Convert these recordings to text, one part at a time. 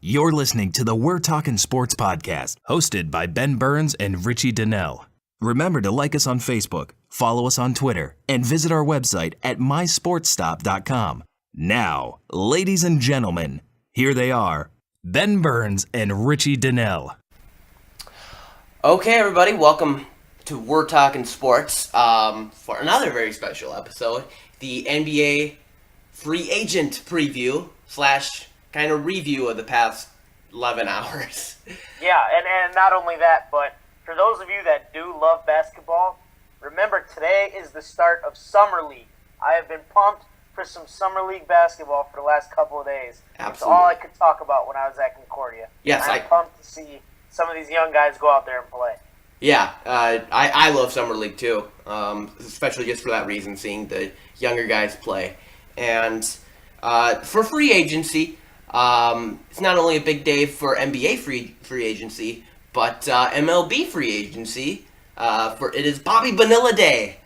You're listening to the We're Talking Sports podcast, hosted by Ben Burns and Richie Donnell. Remember to like us on Facebook, follow us on Twitter, and visit our website at mysportstop.com. Now, ladies and gentlemen, here they are, Ben Burns and Richie Donnell. Okay, everybody, welcome to We're Talking Sports for another very special episode, the NBA free agent preview / kind of review of the past 11 hours. Yeah, and not only that, but for those of you that do love basketball, remember today is the start of Summer League. I have been pumped for some Summer League basketball for the last couple of days. Absolutely. It's all I could talk about when I was at Concordia. Yes, I'm pumped to see some of these young guys go out there and play. Yeah, I love Summer League too, especially just for that reason, seeing the younger guys play. And for free agency, it's not only a big day for NBA free agency, but MLB free agency. It is Bobby Bonilla Day.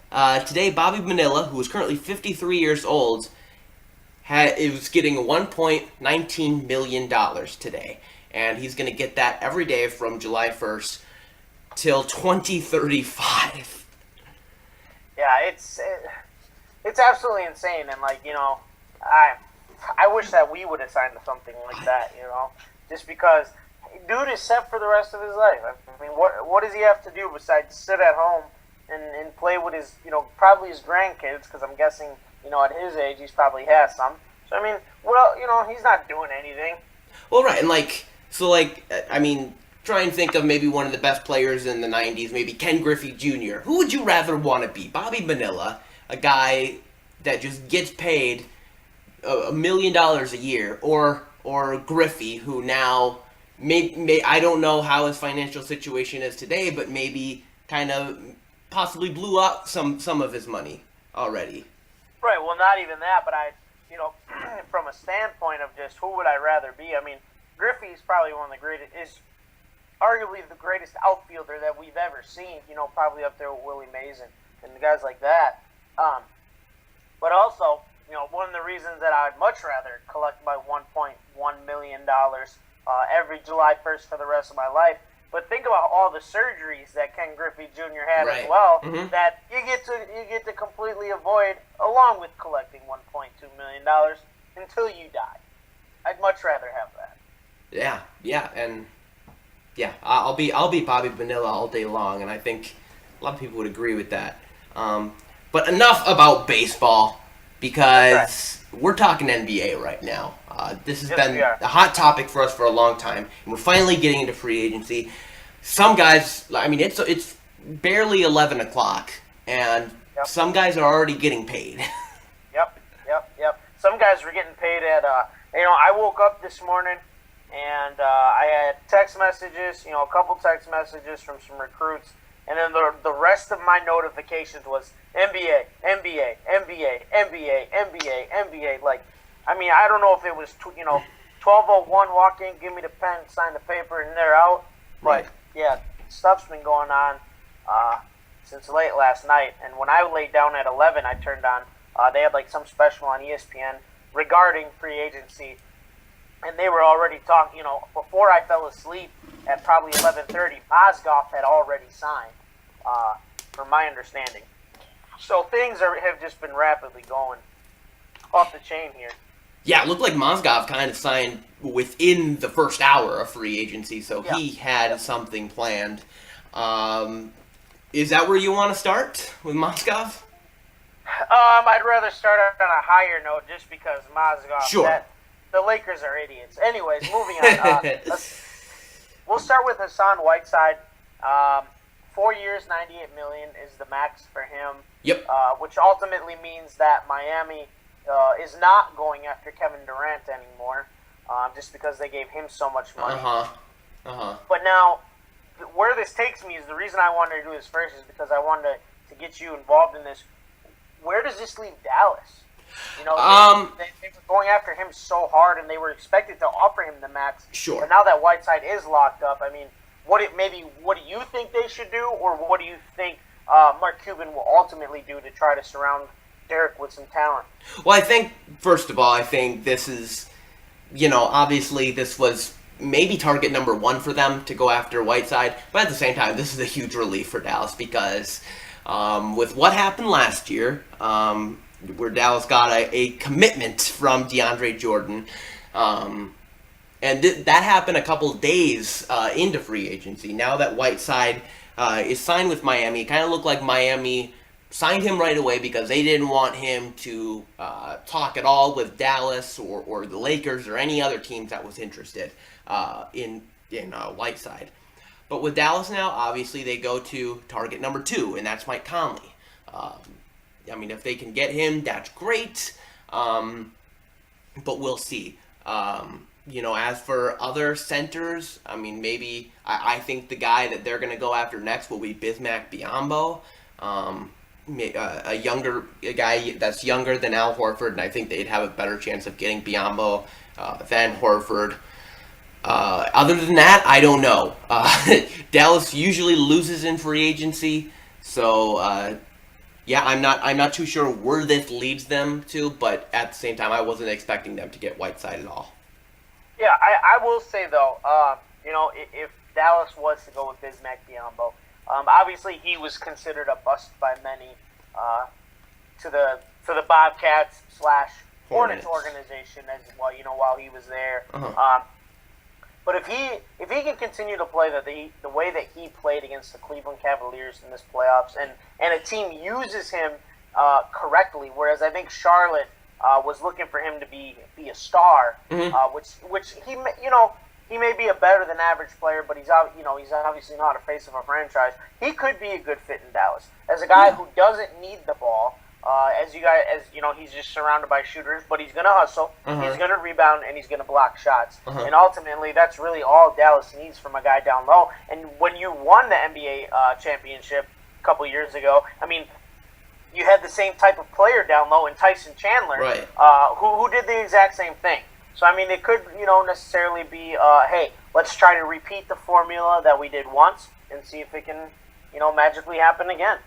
Today, Bobby Bonilla, who is currently 53 years old, is getting $1.19 million today. And he's going to get that every day from July 1st till 2035. Yeah, it's absolutely insane. And, I wish that we would have signed to something like that, just because dude is set for the rest of his life. I mean, what does he have to do besides sit at home and play with his, probably his grandkids, because I'm guessing, at his age, he's probably has some. So, I mean, he's not doing anything. Well, right, and try and think of maybe one of the best players in the 90s, maybe Ken Griffey Jr. Who would you rather want to be? Bobby Bonilla, a guy that just gets paid $1 million a year, or Griffey, who now I don't know how his financial situation is today, but maybe kind of possibly blew up some of his money already. Right. Well, not even that, but from a standpoint of just who would I rather be? I mean, Griffey's probably one of the greatest, is arguably the greatest outfielder that we've ever seen. Probably up there with Willie Mays and the guys like that. But also, one of the reasons that I'd much rather collect my $1.1 million every July 1st for the rest of my life. But think about all the surgeries that Ken Griffey Jr. had right. as well, mm-hmm. that you get to completely avoid, along with collecting $1.2 million until you die. I'd much rather have that. I'll be Bobby Bonilla all day long, and I think a lot of people would agree with that. But enough about baseball, because we're talking NBA right now. This has been a hot topic for us for a long time, and we're finally getting into free agency. Some guys, it's barely 11 o'clock, and some guys are already getting paid. Yep. Some guys were getting paid at, I woke up this morning, and I had text messages, a couple text messages from some recruits, and then the rest of my notifications was NBA. I don't know if it was 12:01 walk in, give me the pen, sign the paper, and they're out. But stuff's been going on since late last night. And when I laid down at 11, I turned on. They had some special on ESPN regarding free agency, and they were already talking. Before I fell asleep at probably 11:30, Mozgov had already signed, from my understanding. So things have just been rapidly going off the chain here. Yeah, it looked like Mozgov kind of signed within the first hour of free agency, so he had something planned. Is that where you want to start, with Mozgov? I'd rather start on a higher note, just because Mozgov. Sure. The Lakers are idiots. Anyways, moving on. We'll start with Hassan Whiteside. 4 years, $98 million is the max for him. Yep. Which ultimately means that Miami is not going after Kevin Durant anymore, just because they gave him so much money. But now, where this takes me is the reason I wanted to do this first is because I wanted to get you involved in this. Where does this leave Dallas? They were going after him so hard, and they were expected to offer him the max. Sure. But now that Whiteside is locked up, what do you think they should do, or what do you think Mark Cuban will ultimately do to try to surround Derek with some talent? Well, I think, first of all, this is, obviously this was maybe target number 1 for them to go after Whiteside. But at the same time, this is a huge relief for Dallas because with what happened last year, where Dallas got a commitment from DeAndre Jordan, and that happened a couple days into free agency. Now that Whiteside is signed with Miami, it kind of looked like Miami signed him right away because they didn't want him to talk at all with Dallas or the Lakers or any other teams that was interested in Whiteside. But with Dallas now, obviously they go to target number 2, and that's Mike Conley. I mean, if they can get him, that's great. But we'll see. As for other centers, I mean, maybe I think the guy that they're going to go after next will be Bismack Biyombo. A guy that's younger than Al Horford, and I think they'd have a better chance of getting Biyombo than Horford. Other than that, I don't know. Dallas usually loses in free agency, so I'm not too sure where this leads them to. But at the same time, I wasn't expecting them to get Whiteside at all. Yeah, I will say though, if Dallas was to go with Bismack Biyombo, obviously he was considered a bust by many to the Bobcats / Hornets organization as well. While he was there. But if he can continue to play the way that he played against the Cleveland Cavaliers in this playoffs, and a team uses him correctly, whereas I think Charlotte was looking for him to be a star, which he may be a better than average player, but he's obviously not a face of a franchise. He could be a good fit in Dallas as a guy who doesn't need the ball. He's just surrounded by shooters, but he's going to hustle, he's going to rebound, and he's going to block shots. And ultimately, that's really all Dallas needs from a guy down low. And when you won the NBA championship a couple years ago, I mean, you had the same type of player down low in Tyson Chandler, right? Who did the exact same thing. So, I mean, it could, necessarily be, hey, let's try to repeat the formula that we did once and see if it can, magically happen again.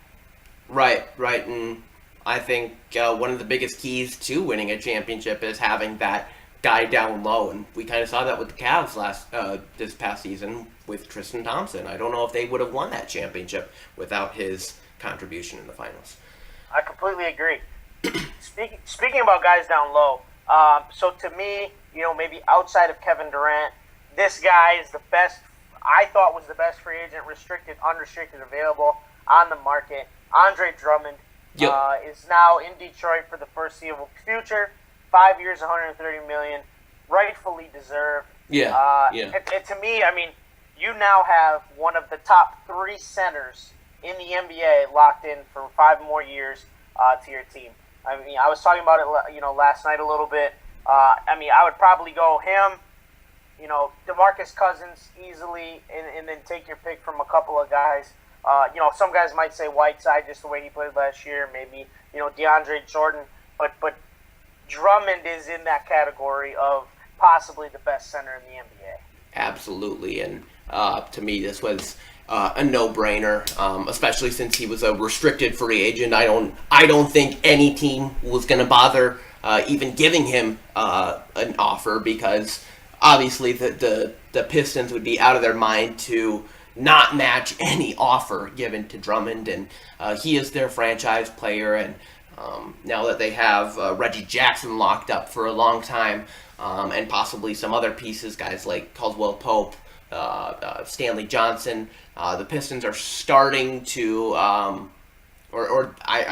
Right. And I think one of the biggest keys to winning a championship is having that guy down low, and we kind of saw that with the Cavs this past season with Tristan Thompson. I don't know if they would have won that championship without his contribution in the finals. I completely agree. Speaking about guys down low, so to me, maybe outside of Kevin Durant, this guy is the best. I thought was the best free agent, restricted, unrestricted, available on the market. Andre Drummond. Is now in Detroit for the foreseeable future. 5 years, $130 million, rightfully deserved. And to me, I mean, you now have one of the top 3 centers in the NBA locked in for 5 more years to your team. I mean, I was talking about it, last night a little bit. I would probably go him, DeMarcus Cousins easily, and then take your pick from a couple of guys. Some guys might say Whiteside, just the way he played last year. Maybe, DeAndre Jordan. But Drummond is in that category of possibly the best center in the NBA. Absolutely. And to me, this was a no-brainer, especially since he was a restricted free agent. I don't think any team was going to bother even giving him an offer because obviously the Pistons would be out of their mind to not match any offer given to Drummond, and he is their franchise player, and now that they have Reggie Jackson locked up for a long time, and possibly some other pieces, guys like Caldwell Pope, Stanley Johnson, the Pistons are starting to, I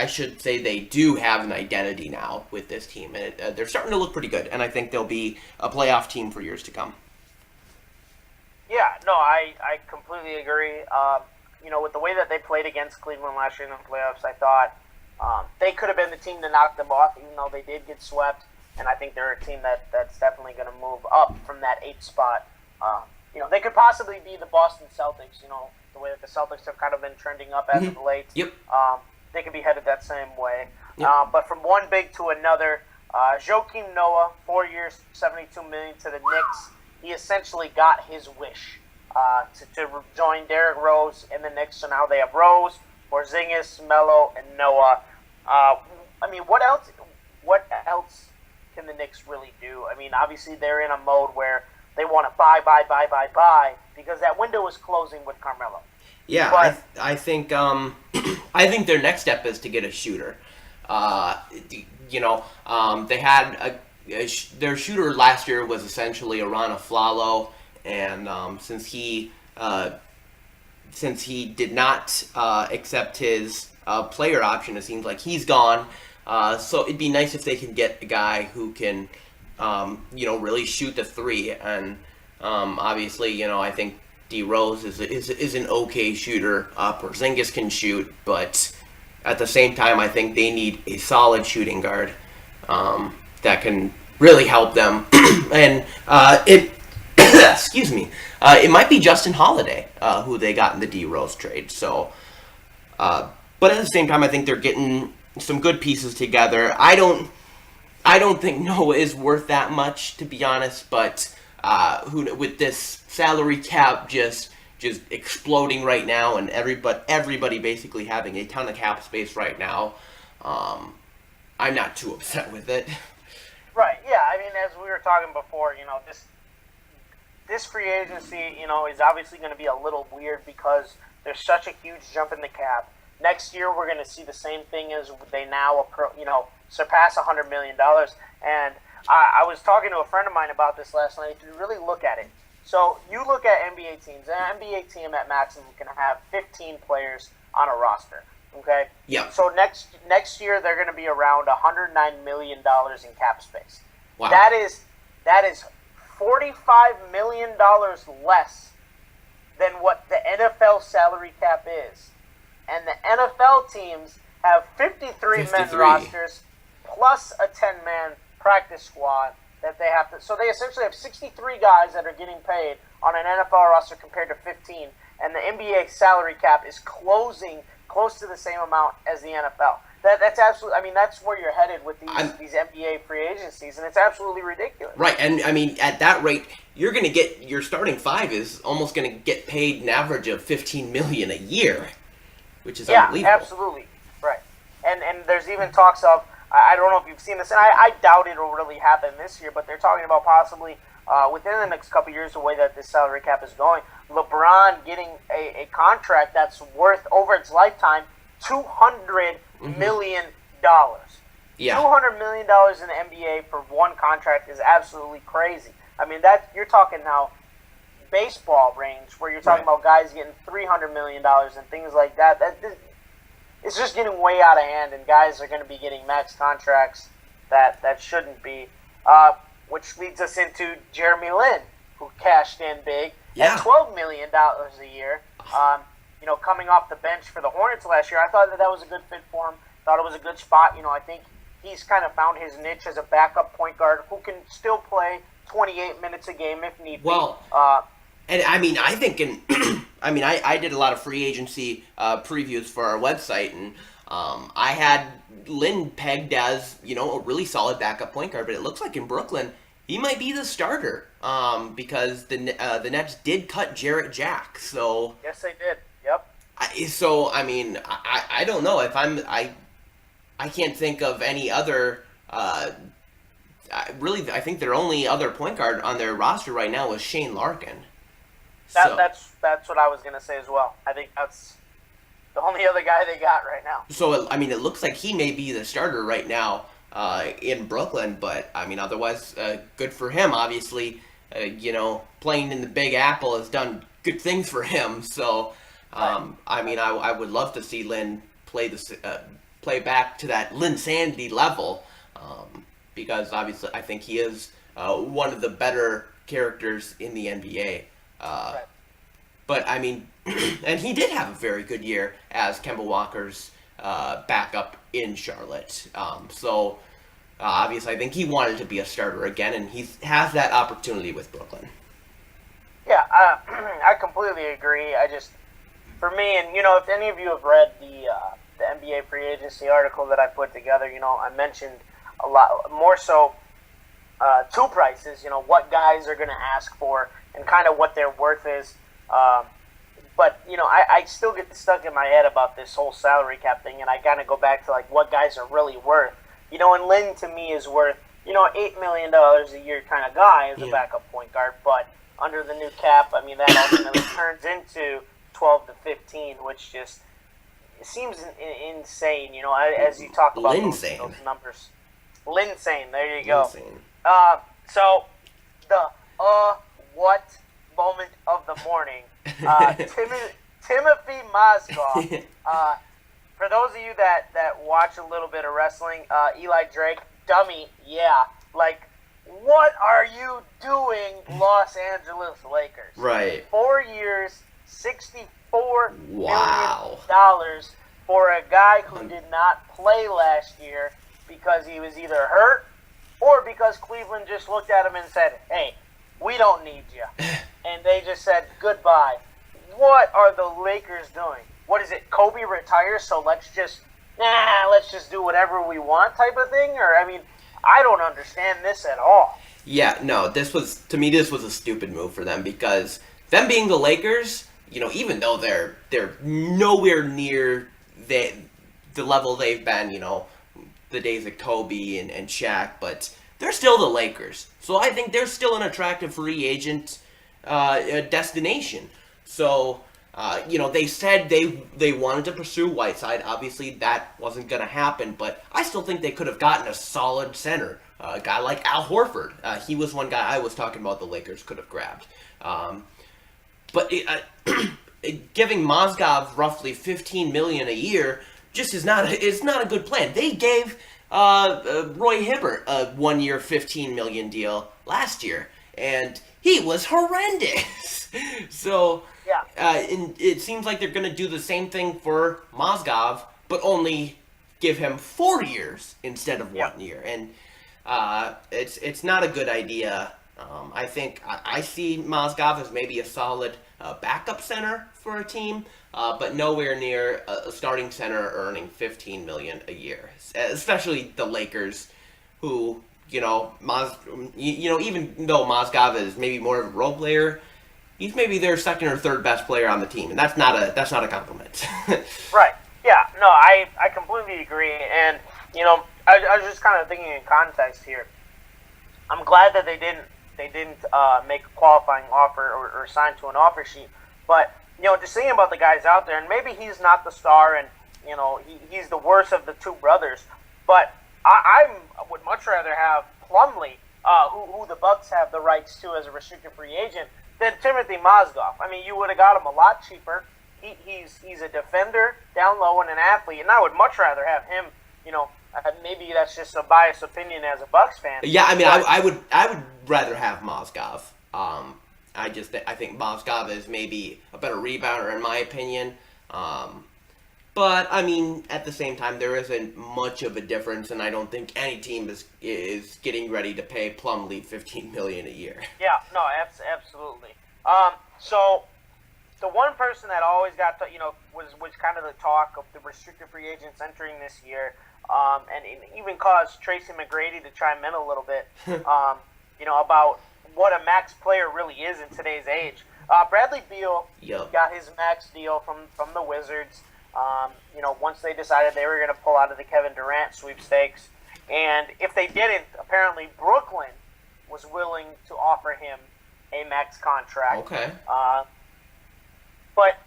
should say they do have an identity now with this team, and they're starting to look pretty good, and I think they'll be a playoff team for years to come. Yeah, no, I completely agree. With the way that they played against Cleveland last year in the playoffs, I thought they could have been the team to knock them off, even though they did get swept. And I think they're a team that's definitely going to move up from that 8th spot. They could possibly be the Boston Celtics, the way that the Celtics have kind of been trending up as of late. Yep. They could be headed that same way. Yep. But from one big to another, Joakim Noah, 4 years, $72 million to the Knicks. He essentially got his wish to join Derrick Rose in the Knicks. So now they have Rose, Porzingis, Melo, and Noah. What else can the Knicks really do? I mean, obviously they're in a mode where they want to buy because that window is closing with Carmelo. Yeah, But I think I think their next step is to get a shooter. They had their shooter last year was essentially Arana Flalo, and since he did not accept his player option, it seems like he's gone. So it'd be nice if they can get a guy who can, really shoot the three. And obviously, I think D Rose is an okay shooter. Porzingis can shoot, but at the same time, I think they need a solid shooting guard that can really help them. And excuse me, it might be Justin Holiday who they got in the D Rose trade. So, but at the same time, I think they're getting some good pieces together. I don't think Noah is worth that much, to be honest. But with this salary cap just exploding right now, and everybody basically having a ton of cap space right now, I'm not too upset with it. right, yeah. I mean, as we were talking before, this free agency, is obviously going to be a little weird because there's such a huge jump in the cap. Next year, we're going to see the same thing as they now, surpass $100 million. And I was talking to a friend of mine about this last night. If you really look at it, so you look at NBA teams. An NBA team at maximum can have 15 players on a roster. Okay. Yeah. So next year they're going to be around $109 million in cap space. Wow. That is $45 million less than what the NFL salary cap is. And the NFL teams have 53 men rosters plus a 10-man practice squad that they have to. So they essentially have 63 guys that are getting paid on an NFL roster compared to 15. And the NBA salary cap is closing close to the same amount as the NFL. That's absolutely. I mean, that's where you're headed with these NBA free agencies, and it's absolutely ridiculous. Right, and I mean, at that rate, you're going to get your starting five is almost going to get paid an average of $15 million a year, which is unbelievable. Yeah, absolutely, right. And there's even talks of, I don't know if you've seen this, and I doubt it'll really happen this year, but they're talking about possibly within the next couple of years, the way that this salary cap is going, LeBron getting a contract that's worth over its lifetime $200 million. Yeah. $200 million in the NBA for one contract is absolutely crazy. I mean, that you're talking now baseball range where you're talking about guys getting $300 million and things like that. It's just getting way out of hand, and guys are going to be getting max contracts that shouldn't be. Which leads us into Jeremy Lin, who cashed in big at $12 million a year. Coming off the bench for the Hornets last year, I thought that was a good fit for him. Thought it was a good spot. I think he's kind of found his niche as a backup point guard who can still play 28 minutes a game if need be. Well, and I mean, I think I did a lot of free agency previews for our website, and I had Lin pegged as, a really solid backup point guard, but it looks like in Brooklyn, he might be the starter because the Nets did cut Jarrett Jack. So yes, they did. Yep. I don't know if I can't think of any other. I think their only other point guard on their roster right now is Shane Larkin. That's what I was gonna say as well. I think that's the only other guy they got right now. So it looks like he may be the starter right now in Brooklyn, but otherwise, good for him. Obviously, playing in the Big Apple has done good things for him. So, I would love to see Lin play back to that Lin Sanity level, because obviously I think he is one of the better characters in the NBA. But and he did have a very good year as Kemba Walker's backup in Charlotte. Obviously I think he wanted to be a starter again, and he has that opportunity with Brooklyn. Yeah, I completely agree. For me, and if any of you have read the NBA free agency article that I put together, I mentioned a lot more so two prices. What guys are going to ask for and kind of what their worth is. But I still get stuck in my head about this whole salary cap thing, and I kind of go back to what guys are really worth. And Lin to me is worth $8 million a year kind of guy as a backup point guard, but under the new cap, I mean, that ultimately turns into 12 to 15, which just seems insane, as you talk about those numbers. Linsane, there you go. So, the what moment of the morning, Timothy Mozgov. For those of you that watch a little bit of wrestling, Eli Drake, dummy, yeah. Like, what are you doing, Los Angeles Lakers? Right. 4 years, $64 million for a guy who did not play last year because he was either hurt or because Cleveland just looked at him and said, hey, we don't need you. And they just said goodbye. What are the Lakers doing? What is it, Kobe retires, so let's just do whatever we want type of thing? Or, I mean, I don't understand this at all. Yeah, no, this was a stupid move for them because them being the Lakers, even though they're nowhere near the level they've been, the days of Kobe and Shaq, but they're still the Lakers. So I think they're still an attractive free agent destination. So, they said they wanted to pursue Whiteside. Obviously, that wasn't going to happen, but I still think they could have gotten a solid center. A guy like Al Horford. He was one guy I was talking about the Lakers could have grabbed. But giving Mozgov roughly $15 million a year just is not a good plan. They gave Roy Hibbert a 1 year, $15 million deal last year, and he was horrendous. So and it seems like they're going to do the same thing for Mozgov, but only give him 4 years instead of 1 year, and it's not a good idea. I think I see Mozgov as maybe a solid backup center for a team, but nowhere near a starting center earning $15 million a year, especially the Lakers, who even though Mozgov is maybe more of a role player, he's maybe their second or third best player on the team, and that's not a compliment. Right. Yeah. No, I completely agree, and I was just kind of thinking in context here. I'm glad that they didn't make a qualifying offer or sign to an offer sheet, but just thinking about the guys out there, and maybe he's not the star, and he's the worst of the two brothers, but I would much rather have Plumlee, who the Bucks have the rights to as a restricted free agent, than Timothy Mozgov. I mean, you would have got him a lot cheaper. He's a defender down low and an athlete, and I would much rather have him. Maybe that's just a biased opinion as a Bucks fan. Yeah, I mean, I would rather have Mozgov. I think Mozgov is maybe a better rebounder in my opinion. But I mean, at the same time, there isn't much of a difference, and I don't think any team is getting ready to pay Plumlee $15 million a year. Yeah, no, absolutely. So the one person that always got was kind of the talk of the restricted free agents entering this year, and it even caused Tracy McGrady to chime in a little bit, about what a max player really is in today's age. Bradley Beal got his max deal from the Wizards. Once they decided they were going to pull out of the Kevin Durant sweepstakes. And if they didn't, apparently Brooklyn was willing to offer him a max contract. Okay. But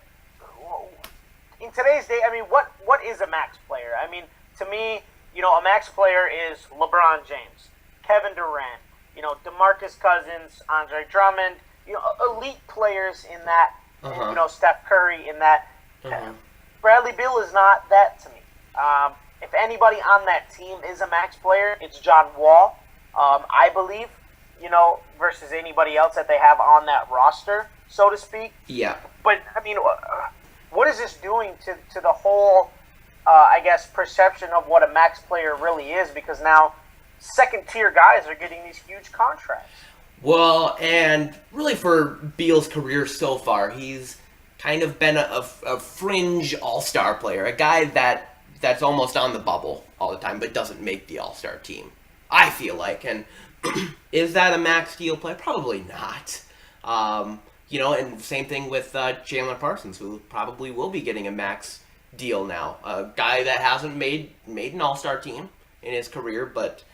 in today's day, I mean, what is a max player? I mean, to me, a max player is LeBron James, Kevin Durant, DeMarcus Cousins, Andre Drummond, elite players in that, Steph Curry in that. Bradley Beal is not that to me. If anybody on that team is a max player, it's John Wall, I believe, versus anybody else that they have on that roster, so to speak. Yeah. But, I mean, what is this doing to the whole, perception of what a max player really is? Because now second-tier guys are getting these huge contracts. Well, and really for Beal's career so far, he's kind of been a fringe all-star player, a guy that's almost on the bubble all the time, but doesn't make the all-star team, I feel like. And is that a max deal play? Probably not. And same thing with Chandler Parsons, who probably will be getting a max deal now. A guy that hasn't made an all-star team in his career, but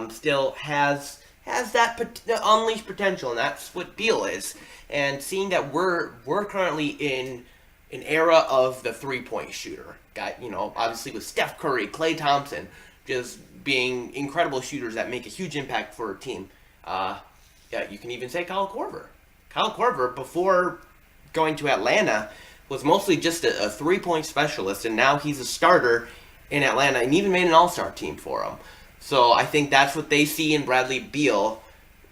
still has that unleashed potential, and that's what Beal is. And seeing that we're currently in an era of the 3-point shooter, obviously with Steph Curry, Klay Thompson, just being incredible shooters that make a huge impact for a team. You can even say Kyle Korver. Kyle Korver, before going to Atlanta, was mostly just a 3-point specialist, and now he's a starter in Atlanta and even made an all-star team for him. So I think that's what they see in Bradley Beal,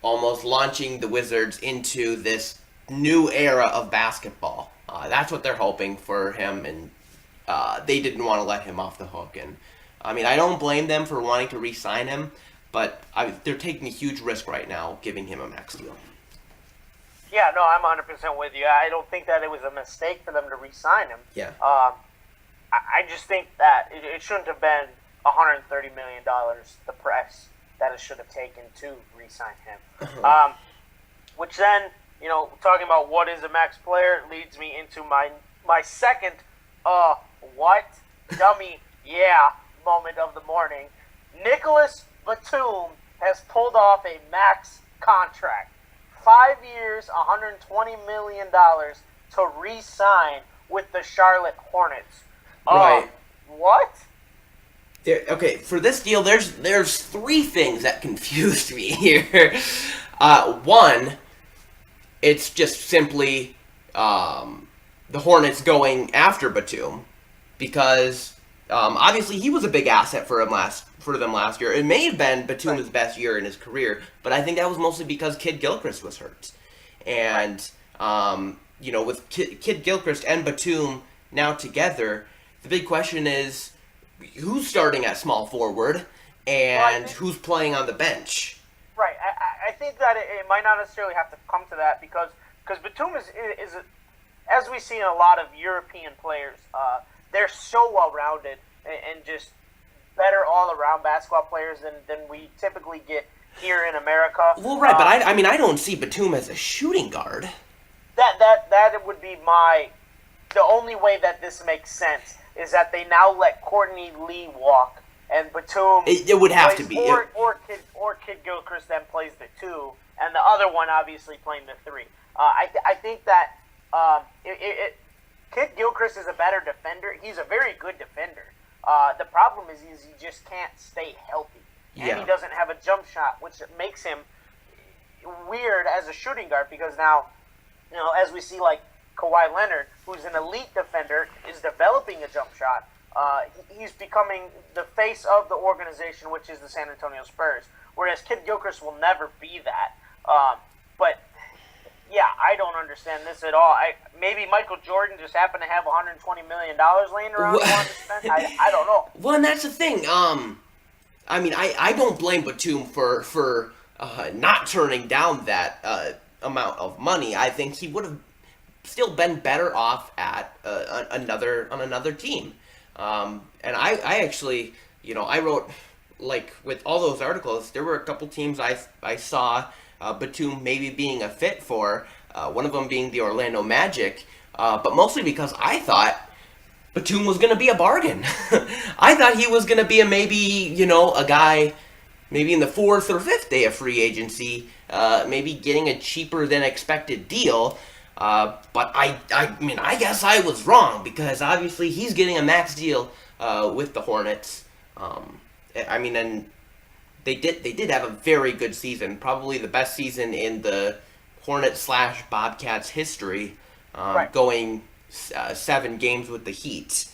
almost launching the Wizards into this new era of basketball. That's what they're hoping for him, and they didn't want to let him off the hook. And I mean, I don't blame them for wanting to re-sign him, but they're taking a huge risk right now giving him a max deal. Yeah, no, I'm 100% with you. I don't think that it was a mistake for them to re-sign him. Yeah. I just think that it shouldn't have been $130 million, the price that it should have taken to re-sign him. Which then, talking about what is a max player, leads me into my second, what? Dummy, yeah, moment of the morning. Nicholas Batum has pulled off a max contract. 5 years, $120 million to re-sign with the Charlotte Hornets. Right. What? Okay, for this deal, there's 3 things that confused me here. One, it's just simply the Hornets going after Batum because obviously he was a big asset for them last year. It may have been Batum's best year in his career, but I think that was mostly because Kid Gilchrist was hurt. And with Kid Gilchrist and Batum now together, the big question is who's starting at small forward and who's playing on the bench. Right. I think that it might not necessarily have to come to that because Batum is as we see in a lot of European players, they're so well-rounded and just better all-around basketball players than we typically get here in America. Well, right, but I don't see Batum as a shooting guard. That would be the only way that this makes sense is that they now let Courtney Lee walk and Batum. It would have to be or Kid Gilchrist then plays the 2, and the other one obviously playing the 3. I think that Kid Gilchrist is a better defender. He's a very good defender. The problem is he just can't stay healthy, and he doesn't have a jump shot, which makes him weird as a shooting guard because now, as we see like Kawhi Leonard, who's an elite defender, is developing a jump shot. He's becoming the face of the organization, which is the San Antonio Spurs, whereas Kid Gilchrist will never be that. But yeah, I don't understand this at all. Maybe Michael Jordan just happened to have $120 million laying around he wanted to spend. I don't know. Well, and that's the thing. I don't blame Batum for not turning down that amount of money. I think he would have still been better off at another team. And I actually, I wrote, like, with all those articles, there were a couple teams I saw Batum maybe being a fit for, one of them being the Orlando Magic, but mostly because I thought Batum was going to be a bargain. I thought he was going to be a guy maybe in the 4th or 5th day of free agency, maybe getting a cheaper than expected deal. But I guess I was wrong because obviously he's getting a max deal with the Hornets. And they did have a very good season, probably the best season in the Hornets/Bobcats history, going 7 games with the Heat.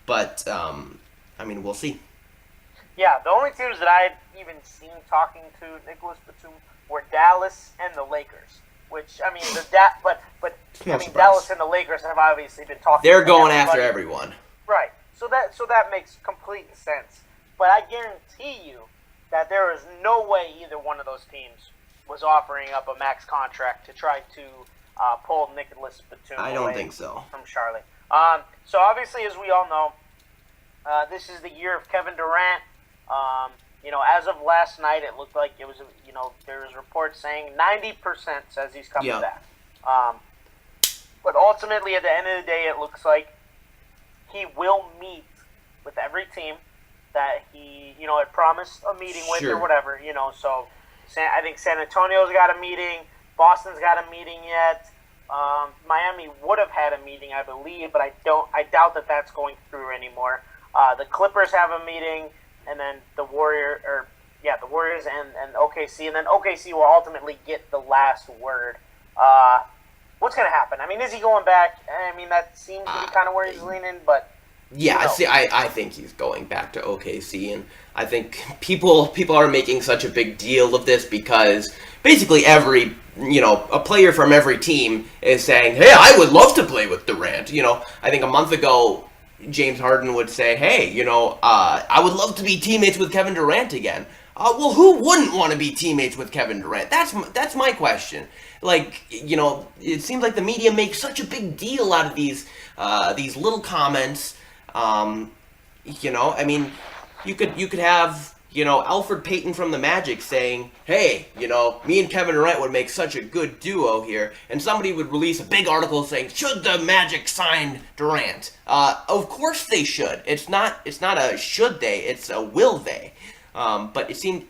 But we'll see. Yeah, the only teams that I've even seen talking to Nicholas Batum were Dallas and the Lakers. Which Dallas and the Lakers have obviously been talking. They're going after everyone, right? So that makes complete sense. But I guarantee you that there is no way either one of those teams was offering up a max contract to try to pull Nicholas Batum. I don't think so. From Charlotte. So obviously, as we all know, this is the year of Kevin Durant. As of last night, it looked like it was, there was reports saying 90% says he's coming back. But ultimately, at the end of the day, it looks like he will meet with every team that he, had promised a meeting with Sure. or whatever, So I think San Antonio's got a meeting. Boston's got a meeting yet. Miami would have had a meeting, I believe, but I doubt that that's going through anymore. The Clippers have a meeting, and then the Warriors and OKC, and then OKC will ultimately get the last word. What's going to happen? I mean, is he going back? I mean, that seems to be kind of where he's leaning, but Yeah, see, I think he's going back to OKC, and I think people are making such a big deal of this because basically every, a player from every team is saying, hey, I would love to play with Durant. I think a month ago, James Harden would say, hey, I would love to be teammates with Kevin Durant again. Well, who wouldn't want to be teammates with Kevin Durant? That's my question. Like, it seems like the media makes such a big deal out of these little comments. I mean, you could have, Alfred Payton from the Magic saying, hey, me and Kevin Durant would make such a good duo here, and somebody would release a big article saying, should the Magic sign Durant? Of course they should. It's not a should they, it's a will they. But it seemed,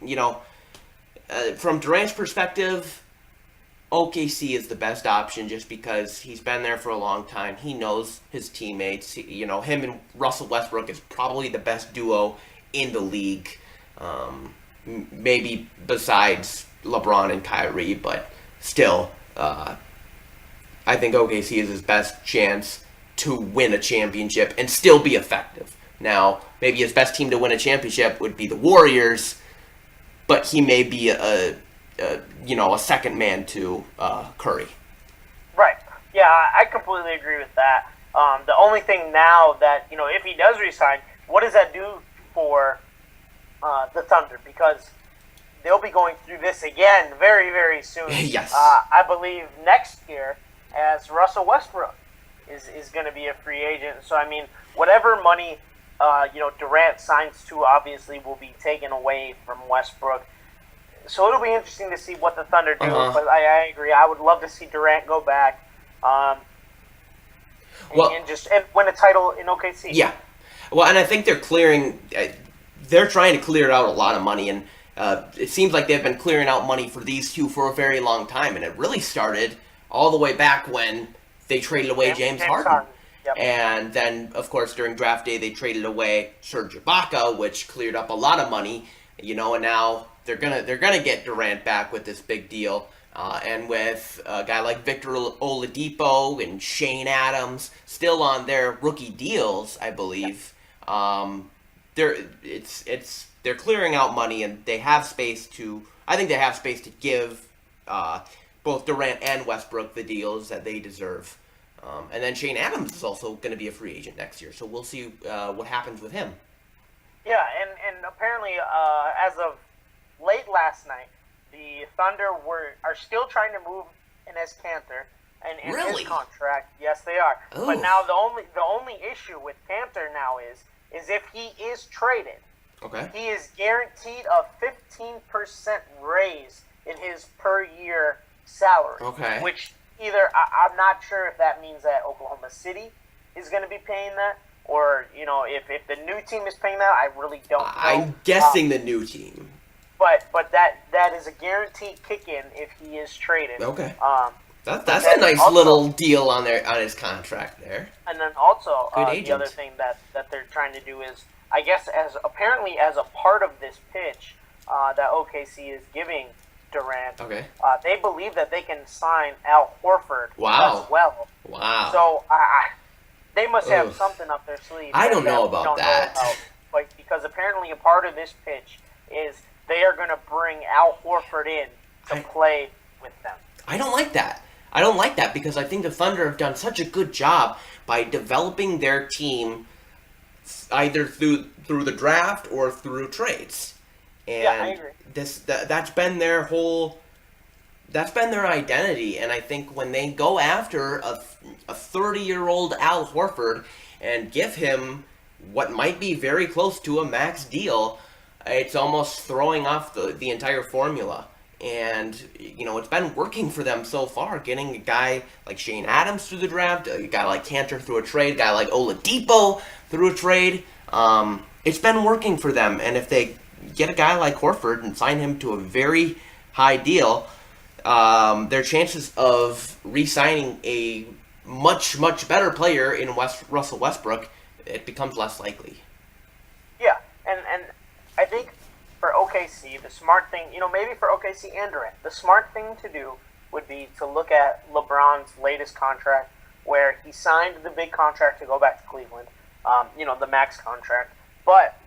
from Durant's perspective, OKC is the best option just because he's been there for a long time. He knows his teammates. Him and Russell Westbrook is probably the best duo in the league. Maybe besides LeBron and Kyrie, but still, I think OKC is his best chance to win a championship and still be effective. Now, maybe his best team to win a championship would be the Warriors, but he may be a second man to Curry. Right. Yeah, I completely agree with that. The only thing now that, if he does resign, what does that do for the Thunder? Because they'll be going through this again very, very soon. Yes. I believe next year, as Russell Westbrook is going to be a free agent. So, I mean, whatever money, Durant signs to obviously will be taken away from Westbrook. So it'll be interesting to see what the Thunder do. But I agree. I would love to see Durant go back and win a title in OKC. Yeah. Well, and I think they're trying to clear out a lot of money, and it seems like they've been clearing out money for these two for a very long time, and it really started all the way back when they traded away James Harden. Yep. And then, of course, during draft day, they traded away Serge Ibaka, which cleared up a lot of money, and now they're gonna get Durant back with this big deal, and with a guy like Victor Oladipo and Shane Adams still on their rookie deals, I believe. They're clearing out money, and they have space to. I think they have space to give both Durant and Westbrook the deals that they deserve. And then Shane Adams is also going to be a free agent next year, so we'll see what happens with him. Yeah, and apparently, as of late last night, the Thunder are still trying to move Enes Kanter and in Really? his contract. Yes, they are. Ooh. But now the only issue with Kanter now is if he is traded, Okay. he is guaranteed a 15% raise in his per year salary. Okay. Which either I'm not sure if that means that Oklahoma City is going to be paying that, or if the new team is paying that. I really don't know. I'm guessing the new team. But that is a guaranteed kick in if he is traded. Okay. That's then a nice also, little deal on his contract there. And then also Good the agent. other thing that they're trying to do is, I guess, as a part of this pitch that OKC is giving Durant, Okay. they believe that they can sign Al Horford Wow. as well. Wow. So they must have Ugh. something up their sleeve. I don't know we about don't that. know about. But because apparently a part of this pitch is they are going to bring Al Horford in to play with them. I don't like that. I don't like that because I think the Thunder have done such a good job by developing their team either through the draft or through trades. And Yeah, I agree. That's been their identity, and I think when they go after a 30-year-old Al Horford and give him what might be very close to a max deal, it's almost throwing off the entire formula. And, it's been working for them so far, getting a guy like Shane Adams through the draft, a guy like Cantor through a trade, a guy like Oladipo through a trade. It's been working for them, and if they get a guy like Horford and sign him to a very high deal, their chances of re-signing a much, much better player in Russell Westbrook, it becomes less likely. Yeah, and I think for OKC, the smart thing, maybe for OKC and Durant, the smart thing to do would be to look at LeBron's latest contract, where he signed the big contract to go back to Cleveland, the max contract, but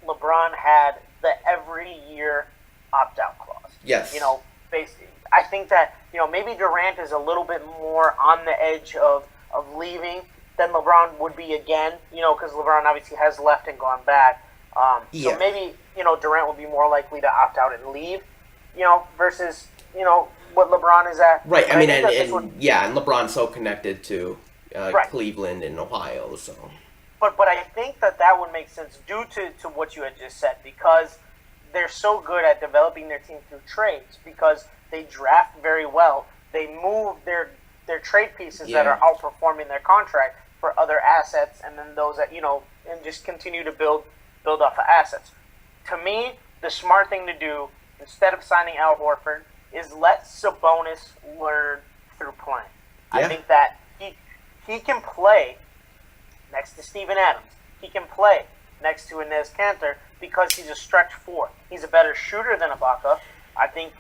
LeBron had the every year opt-out clause. Yes. Basically, I think that, maybe Durant is a little bit more on the edge of leaving than LeBron would be again, because LeBron obviously has left and gone back. So maybe, Durant would be more likely to opt out and leave, versus, what LeBron is at. Right, I mean, and LeBron's so connected to Cleveland and Ohio, so. But I think that would make sense due to what you had just said, because they're so good at developing their team through trades, because they draft very well. They move their trade pieces that are outperforming their contract for other assets, and then those that, and just continue to build off of assets. To me, the smart thing to do, instead of signing Al Horford, is let Sabonis learn through playing. Yeah. I think that he can play next to Steven Adams. He can play next to Enes Kanter because he's a stretch four. He's a better shooter than Ibaka. I think,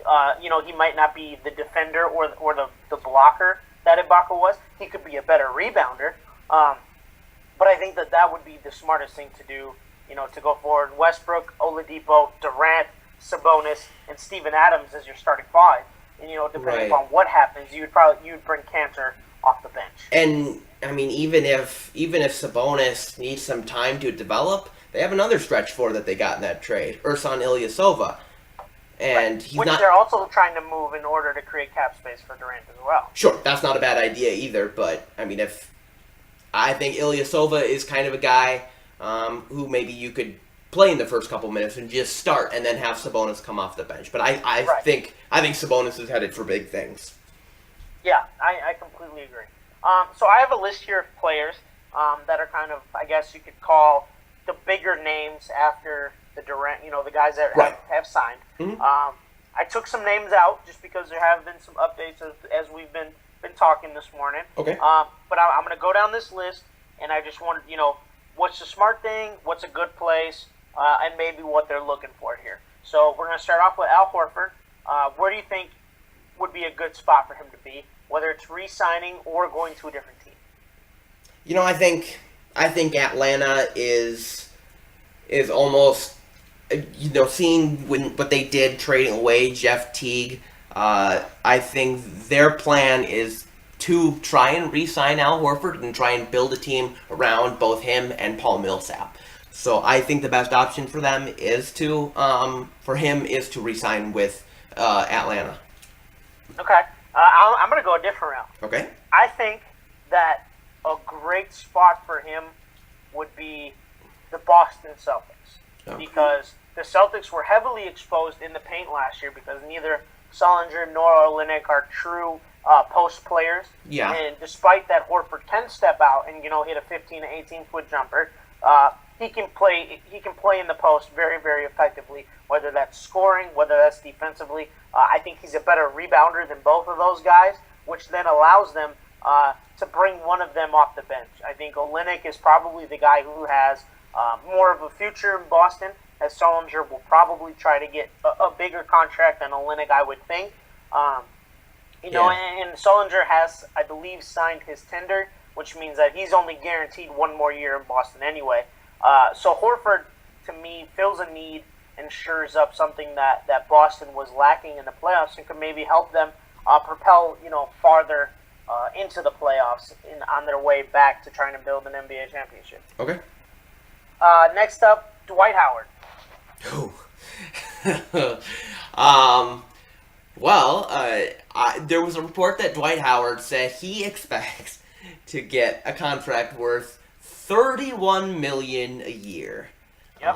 he might not be the defender or the blocker that Ibaka was. He could be a better rebounder. But I think that would be the smartest thing to do, to go forward. Westbrook, Oladipo, Durant, Sabonis, and Steven Adams as your starting five. And, depending upon what happens, you'd bring Kanter off the bench. And, I mean, even if Sabonis needs some time to develop, they have another stretch four that they got in that trade, Ersan Ilyasova. And which they're also trying to move in order to create cap space for Durant as well. Sure, that's not a bad idea either, but, I mean, I think Ilyasova is kind of a guy who maybe you could play in the first couple minutes and just start and then have Sabonis come off the bench. But I think Sabonis is headed for big things. Yeah, I completely agree. So I have a list here of players that are kind of, I guess you could call the bigger names after the Durant, the guys that have signed. Mm-hmm. I took some names out just because there have been some updates as we've been talking this morning. Okay. But I'm going to go down this list, and I just want what's the smart thing, what's a good place, and maybe what they're looking for here. So we're going to start off with Al Horford. Where do you think would be a good spot for him to be, whether it's re-signing or going to a different team? I think Atlanta is almost, seeing what they did trading away Jeff Teague. I think their plan is to try and re-sign Al Horford and try and build a team around both him and Paul Millsap. So I think the best option for them is to re-sign with Atlanta. Okay. I'm going to go a different route. Okay. I think that a great spot for him would be the Boston Celtics. Okay. Because the Celtics were heavily exposed in the paint last year because neither Sullinger nor Olynyk are true post players. Yeah. And despite that, Horford can step out and hit a 15 to 18-foot jumper. He can play in the post very, very effectively, whether that's scoring, whether that's defensively. I think he's a better rebounder than both of those guys, which then allows them to bring one of them off the bench. I think Olynyk is probably the guy who has more of a future in Boston, as Sullinger will probably try to get a bigger contract than Olynyk, I would think. And Sullinger has, I believe, signed his tender, which means that he's only guaranteed one more year in Boston anyway. So Horford, to me, fills a need and shores up something that Boston was lacking in the playoffs and could maybe help them propel, farther into the playoffs on their way back to trying to build an NBA championship. Okay. Next up, Dwight Howard. There was a report that Dwight Howard said he expects to get a contract worth $31 million a year. Yep.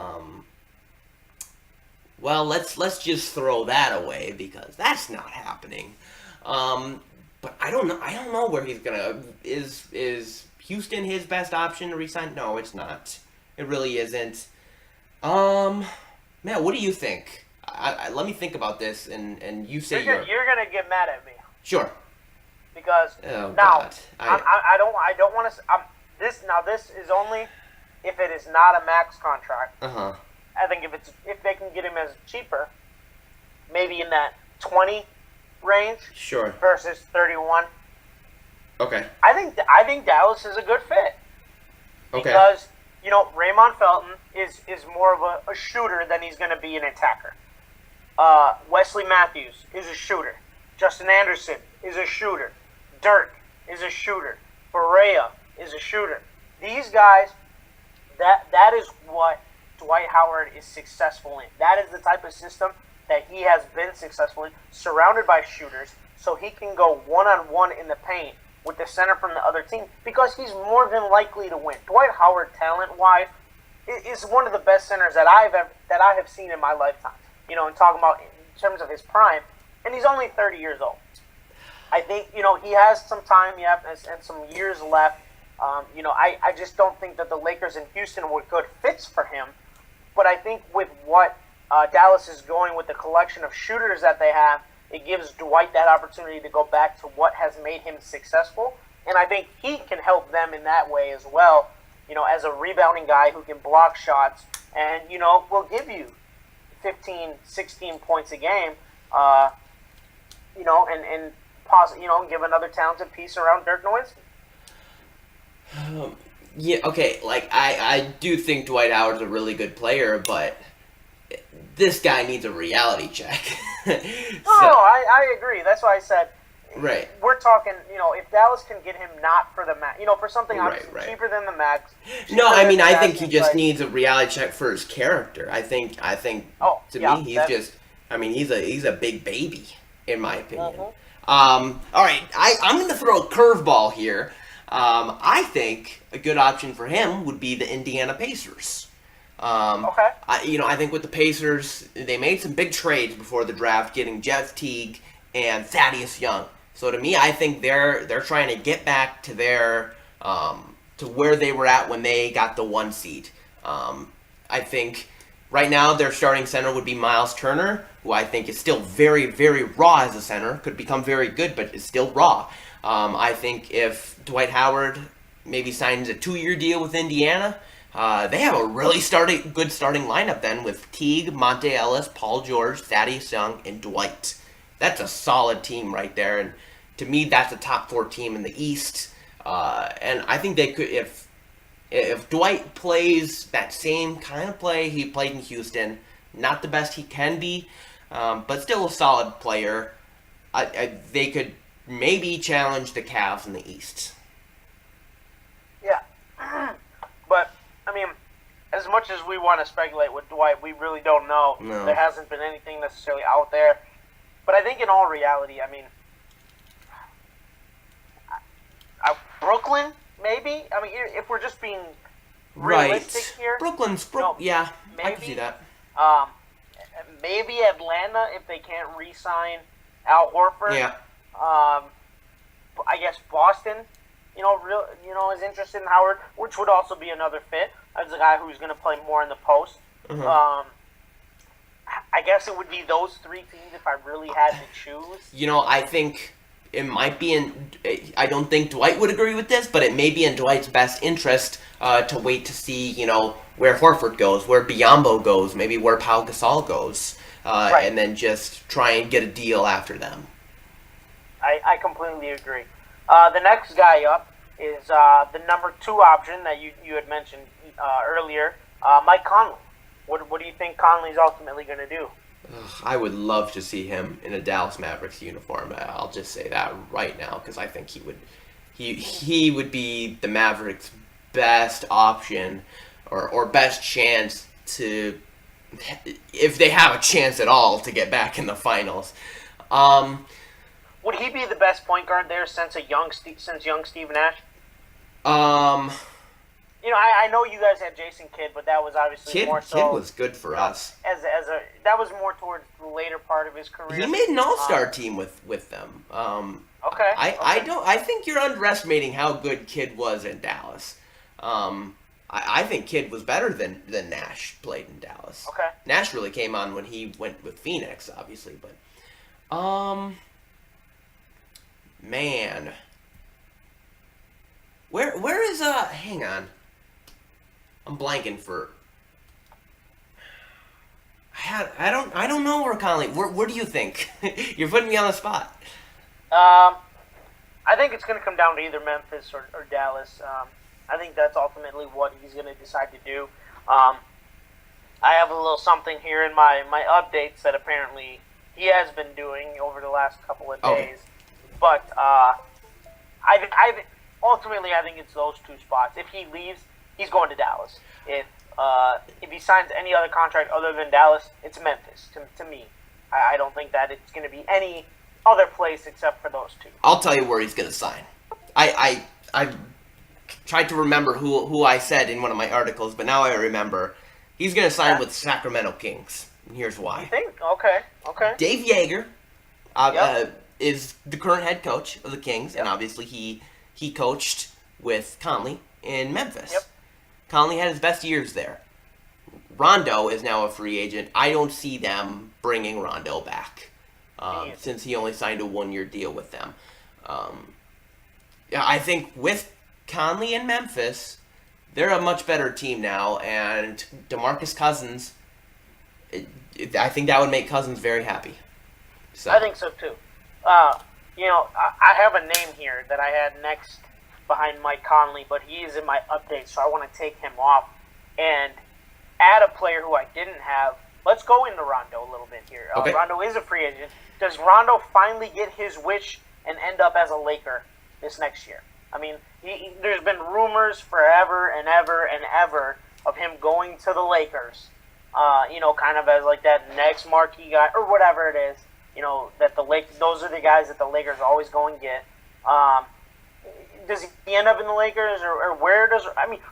well, let's just throw that away because that's not happening. But I don't know. I don't know where he's gonna. Is Houston his best option to resign? No, it's not. It really isn't. Man, what do you think? Let me think about this, and you say you're gonna get mad at me. Sure. Because oh, now God. I don't want to. This is only if it is not a max contract. I think if they can get him as cheaper, maybe in that 20 range. Sure. Versus 31. Okay. I think Dallas is a good fit. Okay. Because Raymond Felton is more of a shooter than he's going to be an attacker. Wesley Matthews is a shooter. Justin Anderson is a shooter. Dirk is a shooter. Barea is a shooter. These guys, that is what Dwight Howard is successful in. That is the type of system that he has been successful in, surrounded by shooters, so he can go one-on-one in the paint with the center from the other team because he's more than likely to win. Dwight Howard, talent-wise, is one of the best centers that I have seen in my lifetime. And talking about in terms of his prime, and he's only 30 years old. I think he has some time and some years left. I just don't think that the Lakers and Houston were good fits for him. But I think with what Dallas is going with the collection of shooters that they have, it gives Dwight that opportunity to go back to what has made him successful. And I think he can help them in that way as well, as a rebounding guy who can block shots and, will give you 15, 16 points a game, and give another talented piece around Dirk Nowitzki. Yeah, okay, I do think Dwight Howard's a really good player, but this guy needs a reality check. I agree. That's why I said, right. We're talking, if Dallas can get him not for the max, for something obviously cheaper than the max. No, I mean, I think he just needs a reality check for his character. I think he's a big baby, in my opinion. All right, I'm going to throw a curveball here. I think a good option for him would be the Indiana Pacers. Okay. I think with the Pacers, they made some big trades before the draft, getting Jeff Teague and Thaddeus Young. So to me, I think they're trying to get back to their to where they were at when they got the 1 seed. I think right now their starting center would be Miles Turner, who I think is still very, very raw as a center. Could become very good, but is still raw. I think if Dwight Howard maybe signs a 2-year deal with Indiana, they have a really good starting lineup then with Teague, Monte Ellis, Paul George, Thaddeus Young, and Dwight. That's a solid team right there, and to me, that's a top 4 team in the East. And I think they could, if Dwight plays that same kind of play he played in Houston, not the best he can be, but still a solid player, they could maybe challenge the Cavs in the East. Yeah. But, I mean, as much as we want to speculate with Dwight, we really don't know. No. There hasn't been anything necessarily out there. But I think in all reality, I mean, Brooklyn, maybe? I mean, if we're just being realistic here. Brooklyn's, yeah, maybe, I can see that. Maybe Atlanta if they can't re-sign Al Horford. Yeah. I guess Boston, is interested in Howard, which would also be another fit as a guy who's going to play more in the post. Mm-hmm. I guess it would be those 3 teams if I really had to choose. I think it might be I don't think Dwight would agree with this, but it may be in Dwight's best interest to wait to see, where Horford goes, where Biyombo goes, maybe where Pau Gasol goes, right. And then just try and get a deal after them. I completely agree. The next guy up is the number 2 option that you had mentioned earlier, Mike Conley. What do you think Conley's ultimately going to do? I would love to see him in a Dallas Mavericks uniform. I'll just say that right now because I think he would be the Mavericks' best option or best chance to, if they have a chance at all, to get back in the finals. Would he be the best point guard there since young Steve Nash? I know you guys had Jason Kidd, but that was obviously more so. Kid was good for us. That was more towards the later part of his career. He made an all-star team with them. Okay. I think you're underestimating how good Kidd was in Dallas. I think Kidd was better than Nash played in Dallas. Okay. Nash really came on when he went with Phoenix, obviously, but man, where is hang on, I'm blanking for. I don't know where Conley. Where do you think? You're putting me on the spot. I think it's going to come down to either Memphis or Dallas. I think that's ultimately what he's going to decide to do. I have a little something here in my updates that apparently he has been doing over the last couple of days. But ultimately, I think it's those two spots. If he leaves, he's going to Dallas. If he signs any other contract other than Dallas, it's Memphis to me. I don't think that it's going to be any other place except for those two. I'll tell you where he's going to sign. I tried to remember who I said in one of my articles, but now I remember. He's going to sign with Sacramento Kings. And here's why. You think? Okay. Dave Yeager is the current head coach of the Kings, and obviously he coached with Conley in Memphis. Yep. Conley had his best years there. Rondo is now a free agent. I don't see them bringing Rondo back since he only signed a one-year deal with them. I think with Conley in Memphis, they're a much better team now, and DeMarcus Cousins, I think that would make Cousins very happy. So. I think so too. I have a name here that I had next behind Mike Conley, but he is in my update, so I want to take him off and add a player who I didn't have. Let's go into Rondo a little bit here. Okay. Rondo is a free agent. Does Rondo finally get his wish and end up as a Laker this next year? I mean, there's been rumors forever and ever and ever of him going to the Lakers, kind of as like that next marquee guy or whatever it is, that those are the guys that the Lakers always go and get. Does he end up in the Lakers or where does,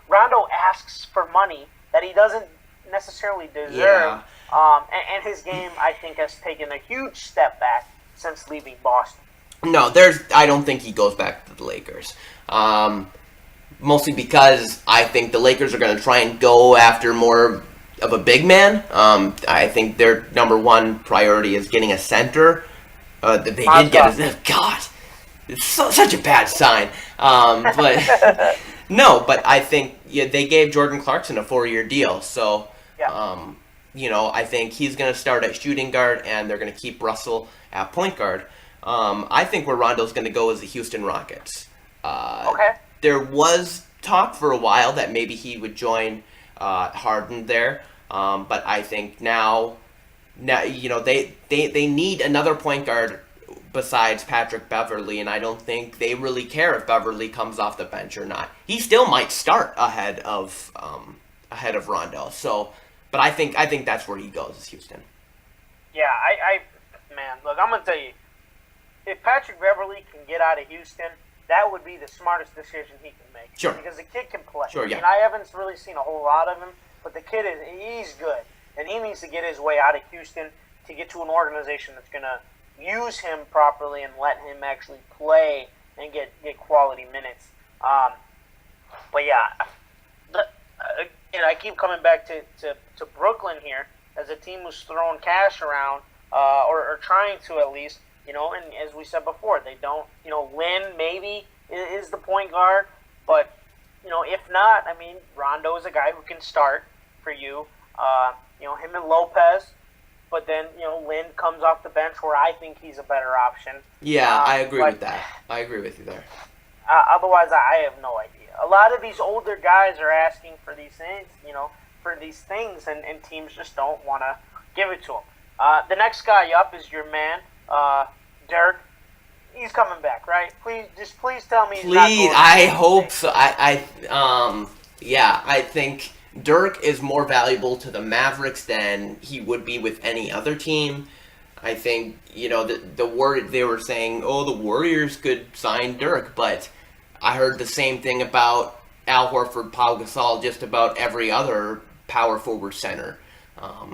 Rondo asks for money that he doesn't necessarily deserve. Yeah. And his game, I think, has taken a huge step back since leaving Boston. No, I don't think he goes back to the Lakers. Mostly because I think the Lakers are going to try and go after more of a big man. I think their number one priority is getting a center. They did get a... God, it's such a bad sign. But no, but I think they gave Jordan Clarkson a 4-year deal. So, I think he's going to start at shooting guard, and they're going to keep Russell at point guard. I think where Rondo's going to go is the Houston Rockets. Okay. There was talk for a while that maybe he would join Harden there, but I think now they need another point guard besides Patrick Beverley, and I don't think they really care if Beverley comes off the bench or not. He still might start ahead of Rondo. So, but I think that's where he goes is Houston. Yeah, man, look, I'm gonna tell you, if Patrick Beverley can get out of Houston, that would be the smartest decision he can make. Sure. Because the kid can play. Sure, yeah. I haven't really seen a whole lot of him, but the kid he's good. And he needs to get his way out of Houston to get to an organization that's going to use him properly and let him actually play and get quality minutes. But yeah, I keep coming back to Brooklyn here as a team who's throwing cash around, or trying to at least. And as we said before, they don't, Lynn maybe is the point guard, but, if not, Rondo is a guy who can start for you, him and Lopez, but then, Lynn comes off the bench where I think he's a better option. Yeah, I agree with that. I agree with you there. Otherwise, I have no idea. A lot of these older guys are asking for these things, and teams just don't want to give it to them. The next guy up is your man, Dirk. He's coming back, right? Please tell me he's not going. I hope so. I think Dirk is more valuable to the Mavericks than he would be with any other team. I think, the word they were saying, the Warriors could sign Dirk, but I heard the same thing about Al Horford, Pau Gasol, just about every other power forward center.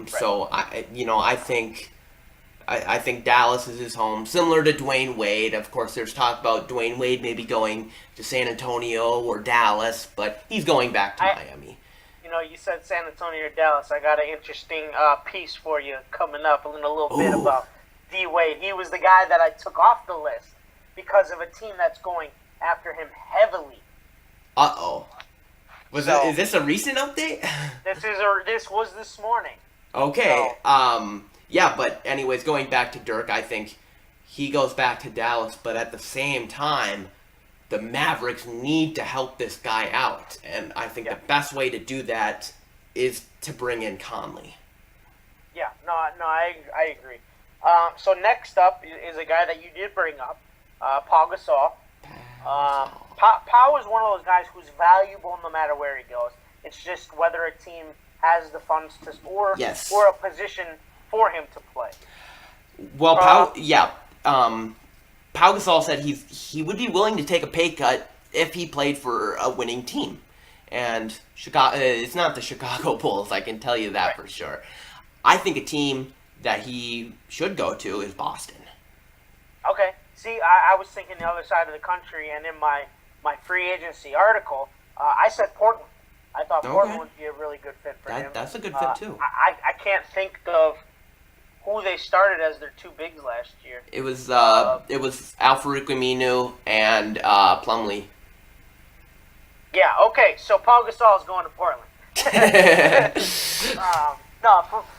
So I think Dallas is his home, similar to Dwayne Wade. Of course, there's talk about Dwayne Wade maybe going to San Antonio or Dallas, but he's going back to Miami. You said San Antonio or Dallas. I got an interesting piece for you coming up in a little bit about D Wade. He was the guy that I took off the list because of a team that's going after him heavily. Uh-oh. Is this a recent update? This was this morning. Okay. Yeah, but anyways, going back to Dirk, I think he goes back to Dallas, but at the same time, the Mavericks need to help this guy out, and I think the best way to do that is to bring in Conley. Yeah, I agree. So next up is a guy that you did bring up, Pau Gasol. Pau is one of those guys who's valuable no matter where he goes. It's just whether a team has the funds to or a position for him to play. Well, Pau Gasol said he would be willing to take a pay cut if he played for a winning team. And Chicago, it's not the Chicago Bulls, I can tell you that for sure. I think a team that he should go to is Boston. Okay. See, I was thinking the other side of the country, and in my free agency article, I said Portland. I thought Portland would be a really good fit for him. That's a good fit, too. I can't think of who they started as their two bigs last year. It was Al-Farouq Aminu and Plumlee. Yeah, okay, so Pau Gasol is going to Portland.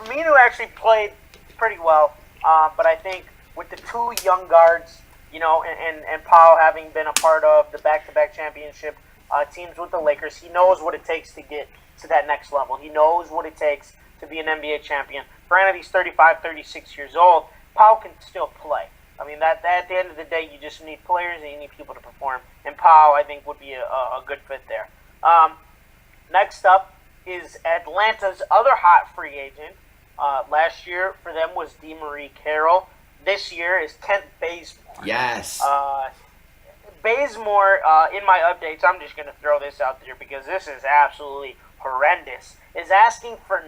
Aminu actually played pretty well, but I think with the two young guards, and Pau having been a part of the back-to-back championship teams with the Lakers, he knows what it takes to get to that next level. He knows what it takes to be an NBA champion. Granted, he's 35, 36 years old. Pau can still play. I mean, at the end of the day, you just need players and you need people to perform. And Pau, I think, would be a good fit there. Next up is Atlanta's other hot free agent. Last year for them was DeMarie Carroll. This year is Kent Bazemore. Yes. Bazemore, in my updates, I'm just going to throw this out there because this is absolutely horrendous, is asking for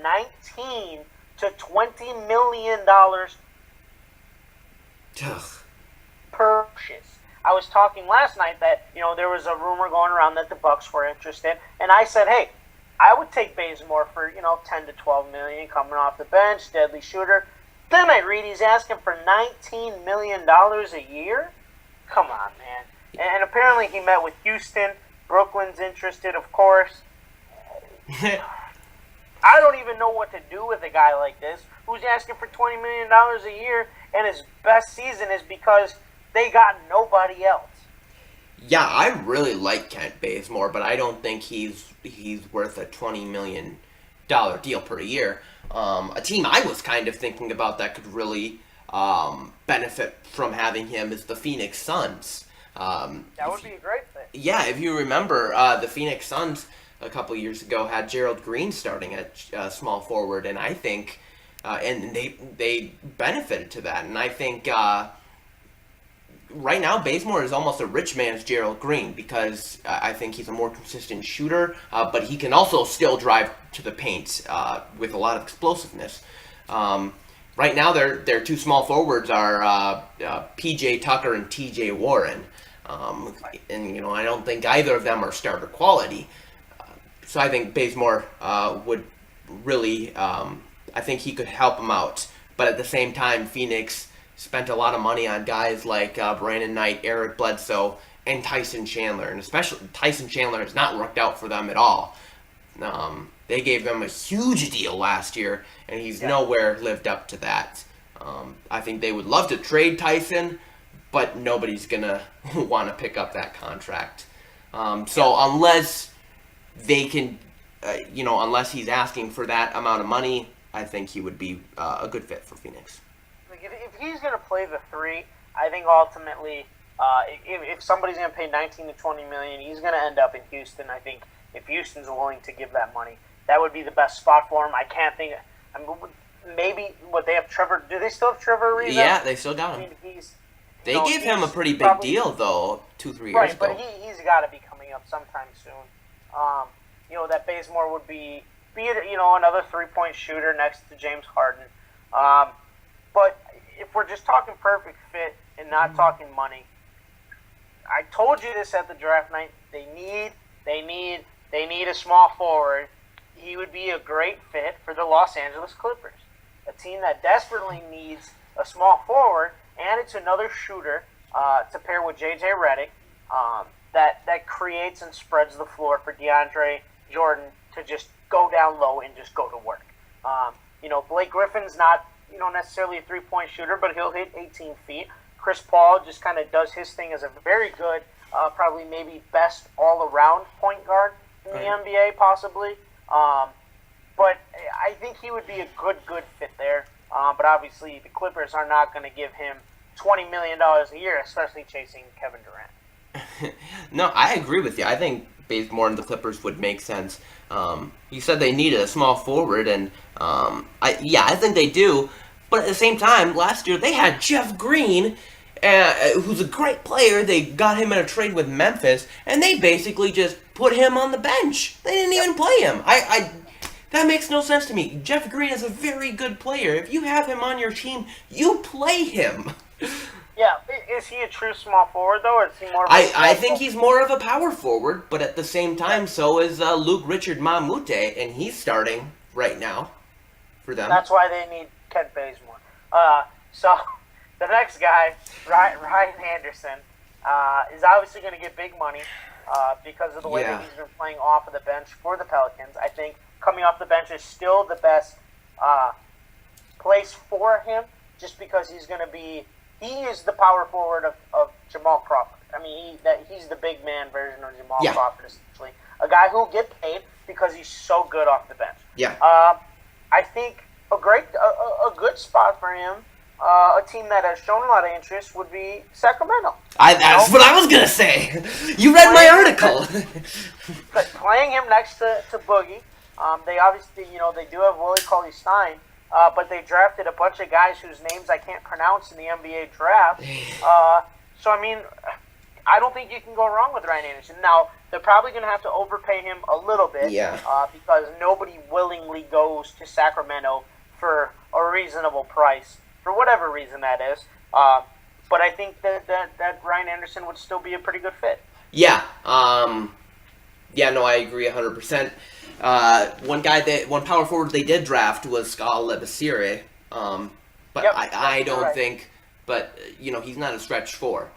$19 to $20 million per purchase. I was talking last night that, there was a rumor going around that the Bucks were interested, and I said, hey, I would take Bazemore for, 10 to 12 million coming off the bench, deadly shooter. Then I read he's asking for $19 million a year? Come on, man. And apparently he met with Houston. Brooklyn's interested, of course. I don't even know what to do with a guy like this who's asking for $20 million a year, and his best season is because they got nobody else. Yeah, I really like Kent Bazemore, but I don't think he's worth a $20 million deal per year. A team I was kind of thinking about that could really benefit from having him is the Phoenix Suns. That would be a great fit. Yeah, if you remember, the Phoenix Suns a couple years ago had Gerald Green starting at small forward, and I think, and they benefited to that, and I think right now Bazemore is almost a rich man's Gerald Green because I think he's a more consistent shooter, but he can also still drive to the paint with a lot of explosiveness. Right now, their two small forwards are P.J. Tucker and T.J. Warren. And, I don't think either of them are starter quality. So I think Bazemore would really, I think he could help him out. But at the same time, Phoenix spent a lot of money on guys like Brandon Knight, Eric Bledsoe, and Tyson Chandler. And especially Tyson Chandler has not worked out for them at all. They gave him a huge deal last year, and he's nowhere lived up to that. I think they would love to trade Tyson, but nobody's going to want to pick up that contract. So unless they can, unless he's asking for that amount of money, I think he would be a good fit for Phoenix. If he's going to play the three, I think ultimately, if somebody's going to pay $19 to $20 million, he's going to end up in Houston. I think if Houston's willing to give that money, that would be the best spot for him. I can't think. Maybe they have Trevor. Do they still have Trevor Ariza? Yeah, they still got him. They gave him a pretty big deal though, 2-3 years ago. Right, but he's got to be coming up sometime soon. That Bazemore would be another 3-point shooter next to James Harden. But if we're just talking perfect fit and not talking money, I told you this at the draft night. They need a small forward. He would be a great fit for the Los Angeles Clippers, a team that desperately needs a small forward, and it's another shooter to pair with J.J. Redick that creates and spreads the floor for DeAndre Jordan to just go down low and just go to work. Blake Griffin's not necessarily a 3-point shooter, but he'll hit 18 feet. Chris Paul just kind of does his thing as a very good, probably maybe best all-around point guard in the NBA, possibly. But I think he would be a good fit there. But obviously, the Clippers are not going to give him $20 million a year, especially chasing Kevin Durant. No, I agree with you. I think Bazemore and the Clippers would make sense. You said they needed a small forward, and I think they do. But at the same time, last year they had Jeff Green, who's a great player. They got him in a trade with Memphis, and they basically just put him on the bench. They didn't even play him. That makes no sense to me. Jeff Green is a very good player. If you have him on your team, you play him. Yeah, is he a true small forward, though, or is he more of I think he's more of a power forward, but at the same time, so is Luke Richard Mamute, and he's starting right now for them. That's why they need Kent Bazemore. So the next guy, Ryan Anderson, is obviously going to get big money because of the way that he's been playing off of the bench for the Pelicans. I think coming off the bench is still the best place for him, just because he's going to be. He is the power forward of Jamal Crawford. I mean, he's the big man version of Jamal Crawford, essentially. A guy who will get paid because he's so good off the bench. Yeah. I think a good spot for him, a team that has shown a lot of interest, would be Sacramento. That's what I was going to say. You read my article. Playing him next to Boogie. They obviously, they do have Willie Cauley-Stein. But they drafted a bunch of guys whose names I can't pronounce in the NBA draft. So, I mean, I don't think you can go wrong with Ryan Anderson. Now, they're probably going to have to overpay him a little bit because nobody willingly goes to Sacramento for a reasonable price, for whatever reason that is. But I think that Ryan Anderson would still be a pretty good fit. Yeah. I agree 100%. One power forward they did draft was Skal Lebasire, but I don't think, but he's not a stretch 4.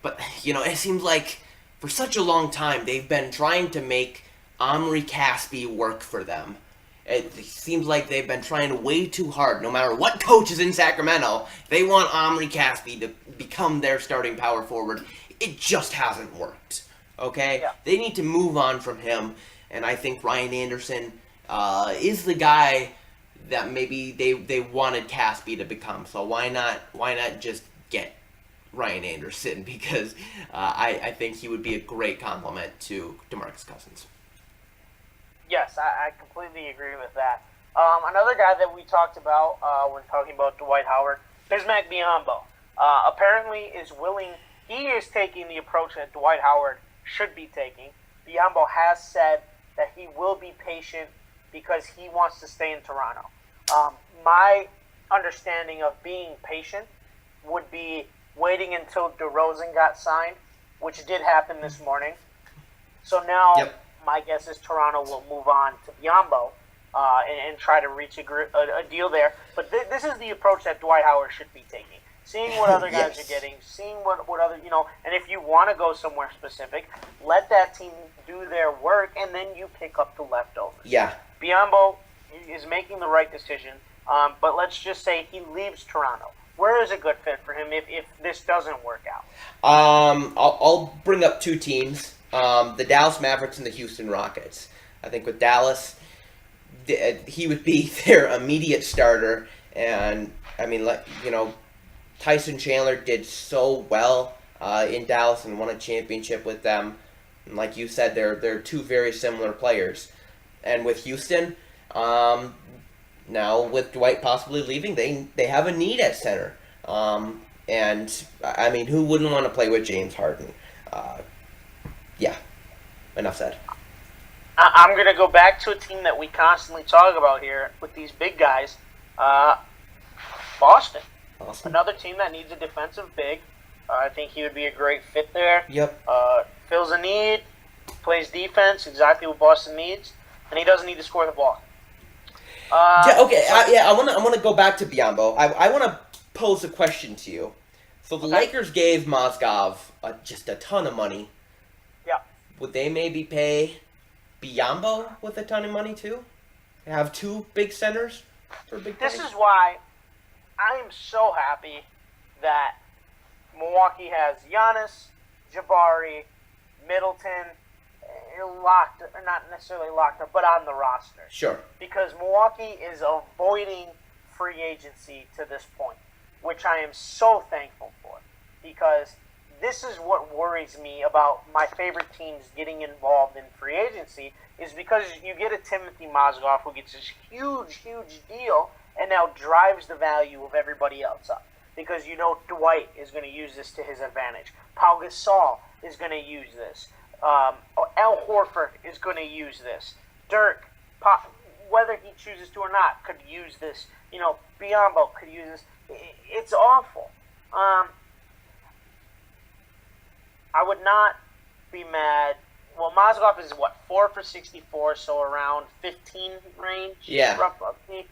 But it seems like for such a long time they've been trying to make Omri Caspi work for them. It seems like they've been trying way too hard. No matter what coach is in Sacramento, they want Omri Caspi to become their starting power forward. It just hasn't worked. Okay, They need to move on from him. And I think Ryan Anderson is the guy that maybe they wanted Caspi to become. So why not just get Ryan Anderson? Because I think he would be a great complement to DeMarcus Cousins. Yes, I completely agree with that. Another guy that we talked about when talking about Dwight Howard is Mac Biyombo. Apparently he is taking the approach that Dwight Howard should be taking. Biyombo has said that he will be patient because he wants to stay in Toronto. My understanding of being patient would be waiting until DeRozan got signed, which did happen this morning. So now my guess is Toronto will move on to Biyombo and try to reach a deal there. But this is the approach that Dwight Howard should be taking. Seeing what other guys are getting, seeing what other, and if you want to go somewhere specific, let that team do their work, and then you pick up the leftovers. Yeah. Biyombo is making the right decision, but let's just say he leaves Toronto. Where is a good fit for him if this doesn't work out? I'll bring up 2 teams, the Dallas Mavericks and the Houston Rockets. I think with Dallas, he would be their immediate starter, and, I mean, Tyson Chandler did so well in Dallas and won a championship with them. And like you said, they're 2 very similar players. And with Houston, now with Dwight possibly leaving, they have a need at center. And I mean, who wouldn't want to play with James Harden? Enough said. I'm going to go back to a team that we constantly talk about here with these big guys. Boston. Awesome. Another team that needs a defensive big. I think he would be a great fit there. Yep. Fills a need, plays defense, exactly what Boston needs, and he doesn't need to score the ball. I want to go back to Biombo. I want to pose a question to you. So the Lakers gave Mozgov just a ton of money. Yeah. Would they maybe pay Biombo with a ton of money too? Have two big centers for big This price? is why I am so happy that Milwaukee has Giannis, Jabari, Middleton, locked, or not necessarily locked up, but on the roster. Sure. Because Milwaukee is avoiding free agency to this point, which I am so thankful for. Because this is what worries me about my favorite teams getting involved in free agency, is because you get a Timothy Mozgov who gets this huge, huge deal and now drives the value of everybody else up. Because you know Dwight is going to use this to his advantage. Pau Gasol is going to use this. Al Horford is going to use this. Dirk, whether he chooses to or not, could use this. You know, Biombo could use this. It's awful. I would not be mad. Well, Mozgov is, 4 for 64, so around 15 range? Yeah. Roughly.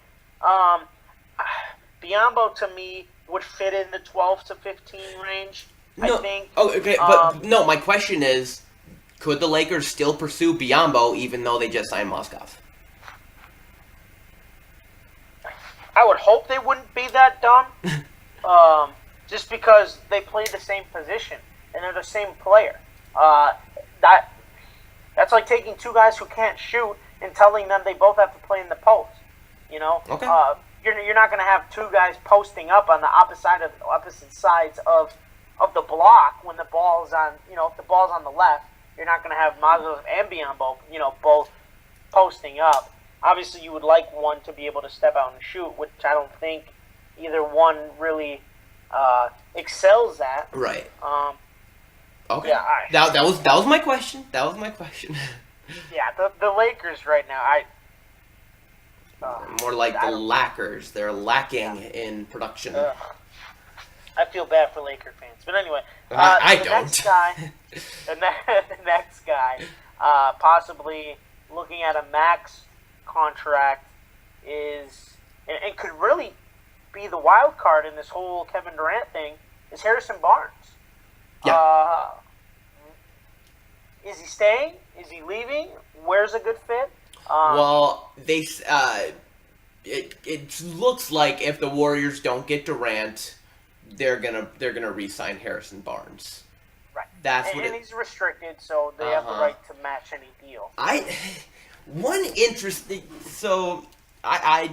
Biombo, to me, would fit in the 12 to 15 range, No. I think. Oh, okay, but no, my question is, could the Lakers still pursue Biombo even though they just signed Mozgov? I would hope they wouldn't be that dumb, just because they play the same position and they're the same player. That's like taking two guys who can't shoot and telling them they both have to play in the post. You know, Okay. You're not going to have two guys posting up on the opposite sides of the block when the ball's on. You know, if the ball's on the left, you're not going to have Mozgov and Biombo, both posting up. Obviously, you would like one to be able to step out and shoot, which I don't think either one really excels at. Right. Okay. Yeah, that was my question. That was my question. Yeah, the Lakers right now, More like the lackers. They're lacking in production. I feel bad for Laker fans, but anyway, I the don't. the next guy, possibly looking at a max contract is and could really be the wild card in this whole Kevin Durant thing is Harrison Barnes. Yeah. Is he staying? Is he leaving? Where's a good fit? Well, it looks like if the Warriors don't get Durant, they're gonna re-sign Harrison Barnes. Right. That's and he's restricted, so they have the right to match any deal. I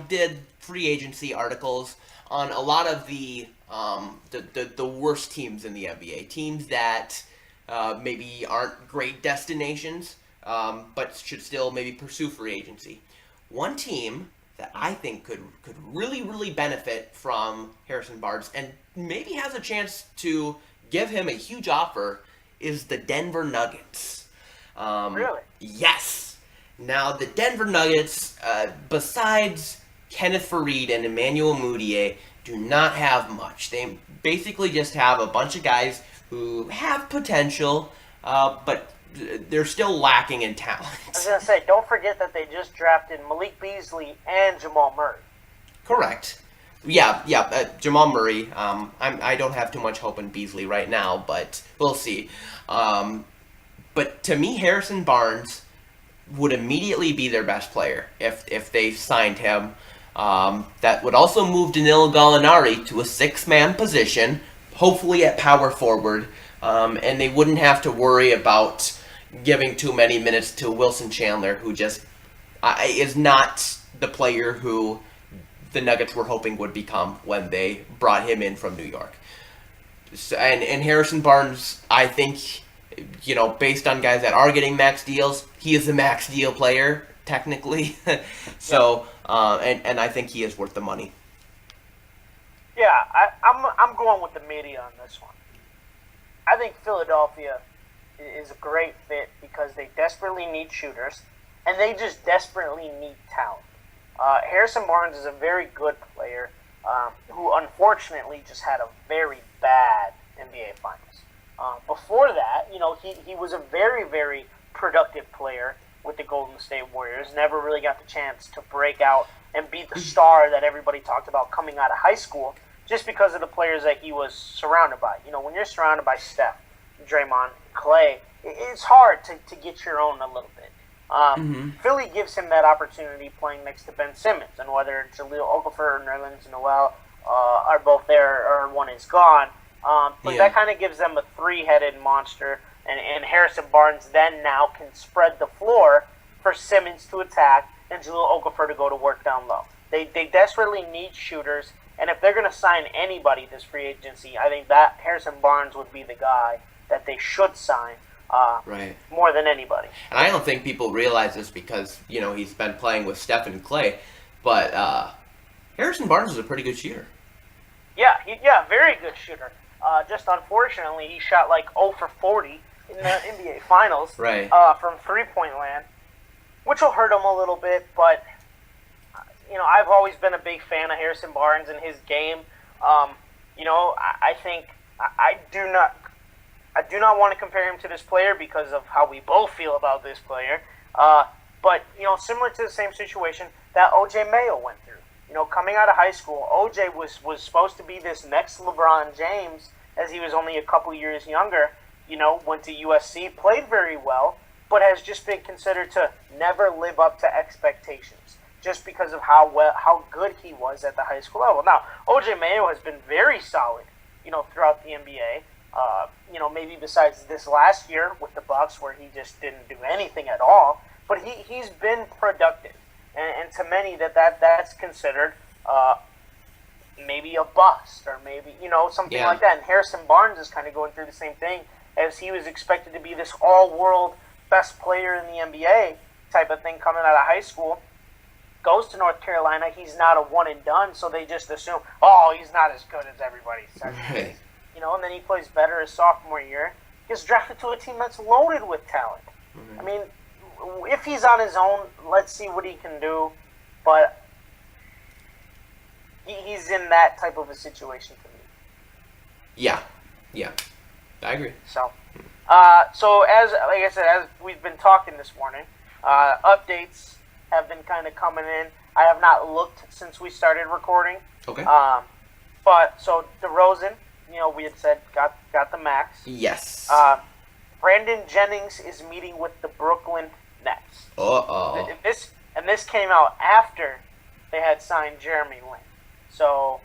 did free agency articles on a lot of the worst teams in the NBA, teams that maybe aren't great destinations, but should still maybe pursue free agency. One team that I think could really, really benefit from Harrison Barnes and maybe has a chance to give him a huge offer is the Denver Nuggets. Really? Yes. Now, the Denver Nuggets, besides Kenneth Faried and Emmanuel Mudiay, do not have much. They basically just have a bunch of guys who have potential, but they're still lacking in talent. I was going to say, don't forget that they just drafted Malik Beasley and Jamal Murray. Correct. Yeah, Jamal Murray. I don't have too much hope in Beasley right now, but we'll see. But to me, Harrison Barnes would immediately be their best player if they signed him. That would also move Danilo Gallinari to a six-man position, hopefully at power forward, and they wouldn't have to worry about giving too many minutes to Wilson Chandler, who just is not the player who the Nuggets were hoping would become when they brought him in from New York. So, and Harrison Barnes, I think, based on guys that are getting max deals, he is a max deal player, technically. So, and I think he is worth the money. Yeah, I'm going with the media on this one. I think Philadelphia is a great fit because they desperately need shooters, and they just desperately need talent. Harrison Barnes is a very good player who unfortunately just had a very bad NBA Finals. Before that, he was a very, very productive player with the Golden State Warriors. Never really got the chance to break out and be the star that everybody talked about coming out of high school just because of the players that he was surrounded by. When you're surrounded by Steph, Draymond, Clay, it's hard to get your own a little bit. Philly gives him that opportunity playing next to Ben Simmons, and whether Jahlil Okafor or Nerlens Noel are both there or one is gone, but that kind of gives them a three-headed monster, and Harrison Barnes then now can spread the floor for Simmons to attack and Jahlil Okafor to go to work down low. They desperately need shooters, and if they're going to sign anybody this free agency, I think that Harrison Barnes would be the guy that they should sign. More than anybody. And I don't think people realize this because, he's been playing with Steph and Clay, but Harrison Barnes is a pretty good shooter. Yeah, very good shooter. Just unfortunately, he shot like 0 for 40 in the NBA Finals from three-point land, which will hurt him a little bit, but, I've always been a big fan of Harrison Barnes and his game. I think I do not want to compare him to this player because of how we both feel about this player. But, similar to the same situation that O.J. Mayo went through. Coming out of high school, O.J. was supposed to be this next LeBron James as he was only a couple years younger. Went to USC, played very well, but has just been considered to never live up to expectations just because of how good he was at the high school level. Now, O.J. Mayo has been very solid, throughout the NBA. Maybe besides this last year with the Bucks where he just didn't do anything at all. But he's been productive. And to many that's considered maybe a bust or maybe, something like that. And Harrison Barnes is kind of going through the same thing as he was expected to be this all-world best player in the NBA type of thing coming out of high school. Goes to North Carolina. He's not a one-and-done, so they just assume, he's not as good as everybody says. Right. And then he plays better his sophomore year. Gets drafted to a team that's loaded with talent. I mean, if he's on his own, let's see what he can do. But he's in that type of a situation for me. Yeah, I agree. So as like I said, as we've been talking this morning, updates have been kind of coming in. I have not looked since we started recording. Okay. But so DeRozan, we had said got the max. Yes. Brandon Jennings is meeting with the Brooklyn Nets. Uh-oh. This came out after they had signed Jeremy Lin. So,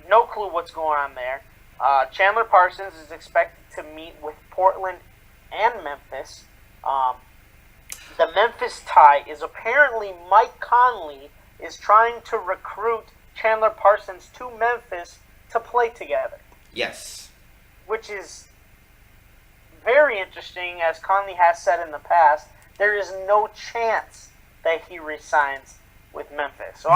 no clue what's going on there. Chandler Parsons is expected to meet with Portland and Memphis. The Memphis tie is apparently Mike Conley is trying to recruit Chandler Parsons to Memphis to play together. Yes. Which is very interesting, as Conley has said in the past. There is no chance that he resigns with Memphis. So